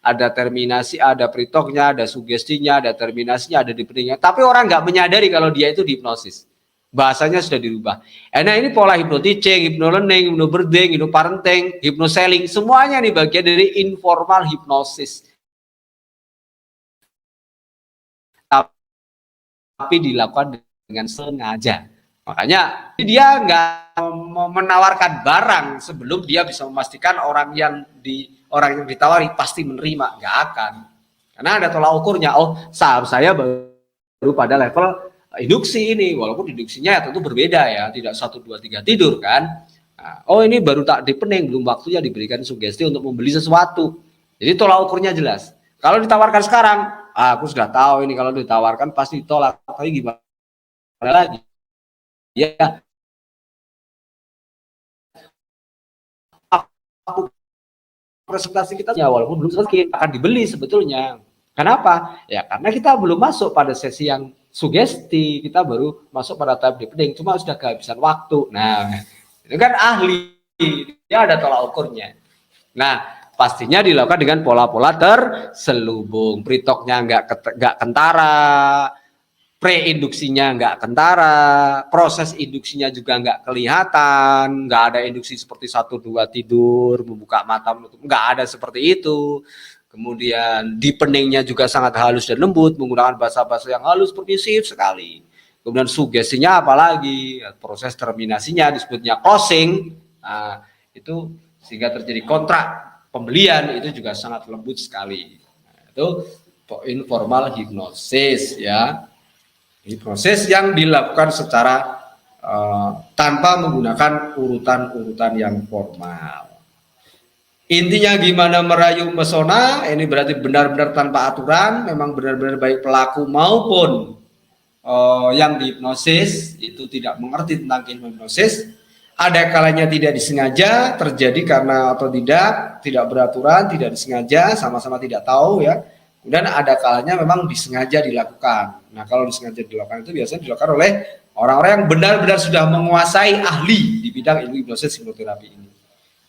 ada terminasi, ada pretoknya, ada sugestinya, ada terminasinya, ada deepeningnya. Tapi orang nggak menyadari kalau dia itu dihipnosis. Bahasanya sudah dirubah. Nah ini pola hipnoticing, hipnolearning, hipnobirthing, hipnoparenting, hipnoselling, semuanya nih bagian dari informal hipnosis. Tapi dilakukan dengan sengaja. Makanya dia nggak menawarkan barang sebelum dia bisa memastikan orang yang ditawari pasti menerima, nggak akan. Karena ada tolak ukurnya. Oh, saham saya baru pada level induksi ini, walaupun induksinya ya tentu berbeda ya, tidak 1, 2, 3 tidur kan. Nah, oh ini baru tak dipening, belum waktunya diberikan sugesti untuk membeli sesuatu. Jadi tolak ukurnya jelas. Kalau ditawarkan sekarang, aku sudah tahu ini kalau ditawarkan pasti ditolak. Tapi gimana lagi? Ya, aku presentasi kita ya walaupun belum selesai akan dibeli sebetulnya. Kenapa? Ya karena kita belum masuk pada sesi yang sugesti, kita baru masuk pada tahap deepening, cuma sudah kehabisan waktu. Nah, itu kan ahli, dia ada tolak ukurnya. Nah, pastinya dilakukan dengan pola-pola terselubung, pretoknya nggak kentara, preinduksinya nggak kentara, proses induksinya juga nggak kelihatan, nggak ada induksi seperti 1, 2 tidur, membuka mata, menutup, nggak ada seperti itu. Kemudian deepeningnya juga sangat halus dan lembut, menggunakan bahasa-bahasa yang halus, permisif sekali. Kemudian sugestinya apalagi, proses terminasinya disebutnya closing, nah, itu sehingga terjadi kontrak pembelian itu juga sangat lembut sekali. Nah, itu informal hipnosis ya. Ini proses yang dilakukan secara tanpa menggunakan urutan-urutan yang formal. Intinya gimana merayu pesona, ini berarti benar-benar tanpa aturan, memang benar-benar baik pelaku maupun yang dihipnosis itu tidak mengerti tentang hipnosis. Ada kalanya tidak disengaja, terjadi karena atau tidak beraturan, tidak disengaja, sama-sama tidak tahu ya. Kemudian ada kalanya memang disengaja dilakukan. Nah kalau disengaja dilakukan itu biasanya dilakukan oleh orang-orang yang benar-benar sudah menguasai ahli di bidang ilmu hipnosis hipnoterapi ini.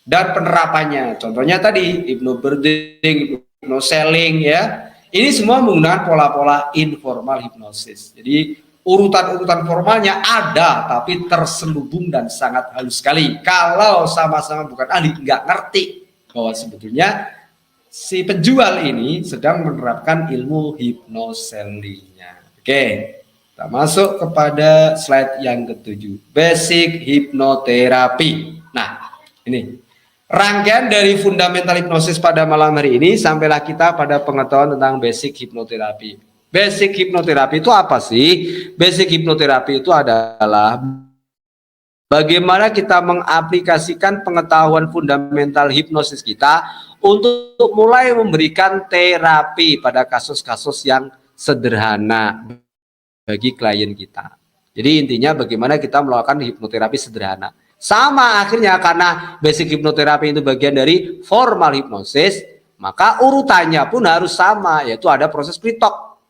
Dan penerapannya, contohnya tadi hipnobirthing, hipnoselling ya. Ini semua menggunakan pola-pola informal hipnosis. Jadi urutan-urutan formalnya ada, tapi terselubung dan sangat halus sekali. Kalau sama-sama bukan ahli, nggak ngerti bahwa sebetulnya si penjual ini sedang menerapkan ilmu hipnosellingnya. Oke, kita masuk kepada slide yang ke-7, basic hipnoterapi. Nah, ini rangkaian dari fundamental hipnosis pada malam hari ini, sampailah kita pada pengetahuan tentang basic hipnoterapi. Basic hipnoterapi itu apa sih? Basic hipnoterapi itu adalah bagaimana kita mengaplikasikan pengetahuan fundamental hipnosis kita untuk mulai memberikan terapi pada kasus-kasus yang sederhana bagi klien kita. Jadi intinya bagaimana kita melakukan hipnoterapi sederhana. Sama akhirnya karena basic hipnoterapi itu bagian dari formal hipnosis, maka urutannya pun harus sama, yaitu ada proses pre-talk.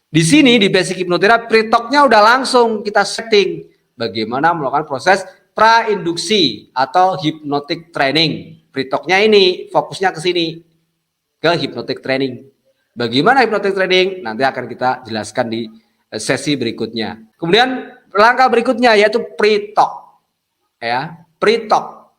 Di sini di basic hipnoterapi pre-talknya udah langsung kita setting bagaimana melakukan proses prainduksi atau hypnotic training. Pre-talknya ini fokusnya ke sini, ke hypnotic training. Bagaimana hypnotic training nanti akan kita jelaskan di sesi berikutnya. Kemudian langkah berikutnya yaitu pre-talk. Ya, pre-talk.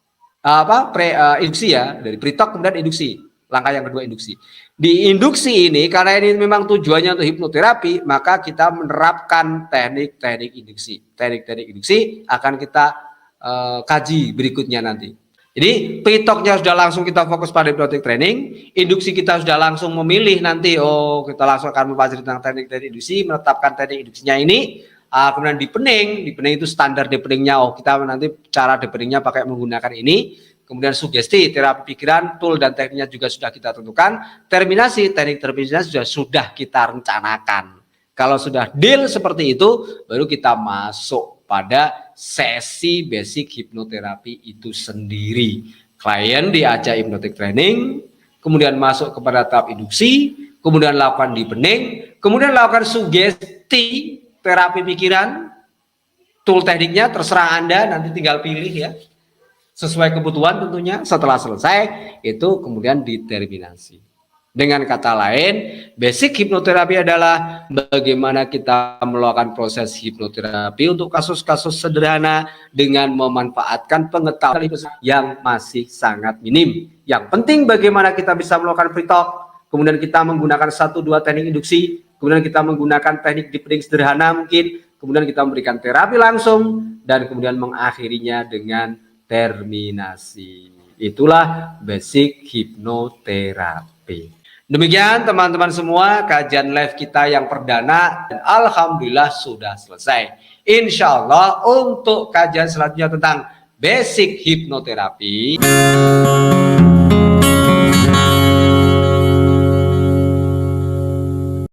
Induksi ya, dari pre-talk kemudian induksi. Langkah yang kedua induksi. Di induksi ini karena ini memang tujuannya untuk hipnoterapi, maka kita menerapkan teknik-teknik induksi. Teknik-teknik induksi akan kita kaji berikutnya nanti. Jadi pre-talknya sudah langsung kita fokus pada hypnotic training, induksi kita sudah langsung memilih nanti, oh kita langsung akan mempelajari tentang teknik-teknik induksi, menetapkan teknik induksinya ini. Kemudian deepening itu standar deepeningnya, oh kita nanti cara deepeningnya pakai menggunakan ini. Kemudian sugesti, terapi pikiran, tool dan tekniknya juga sudah kita tentukan. Terminasi, teknik terminasi sudah kita rencanakan. Kalau sudah deal seperti itu, baru kita masuk pada sesi basic hipnoterapi itu sendiri. Klien diajak hypnotic training, kemudian masuk kepada tahap induksi, kemudian lakukan deepening, kemudian lakukan sugesti, terapi pikiran, tool tekniknya terserah Anda, nanti tinggal pilih ya. Sesuai kebutuhan tentunya. Setelah selesai itu kemudian determinasi. Dengan kata lain, basic hipnoterapi adalah bagaimana kita melakukan proses hipnoterapi untuk kasus-kasus sederhana dengan memanfaatkan pengetahuan yang masih sangat minim. Yang penting bagaimana kita bisa melakukan free talk, kemudian kita menggunakan 1-2 teknik induksi, kemudian kita menggunakan teknik deepening sederhana mungkin, kemudian kita memberikan terapi langsung, dan kemudian mengakhirinya dengan terminasi. Itulah basic hipnoterapi. Demikian teman-teman semua kajian live kita yang perdana, dan alhamdulillah sudah selesai. Insya Allah untuk kajian selanjutnya tentang basic hipnoterapi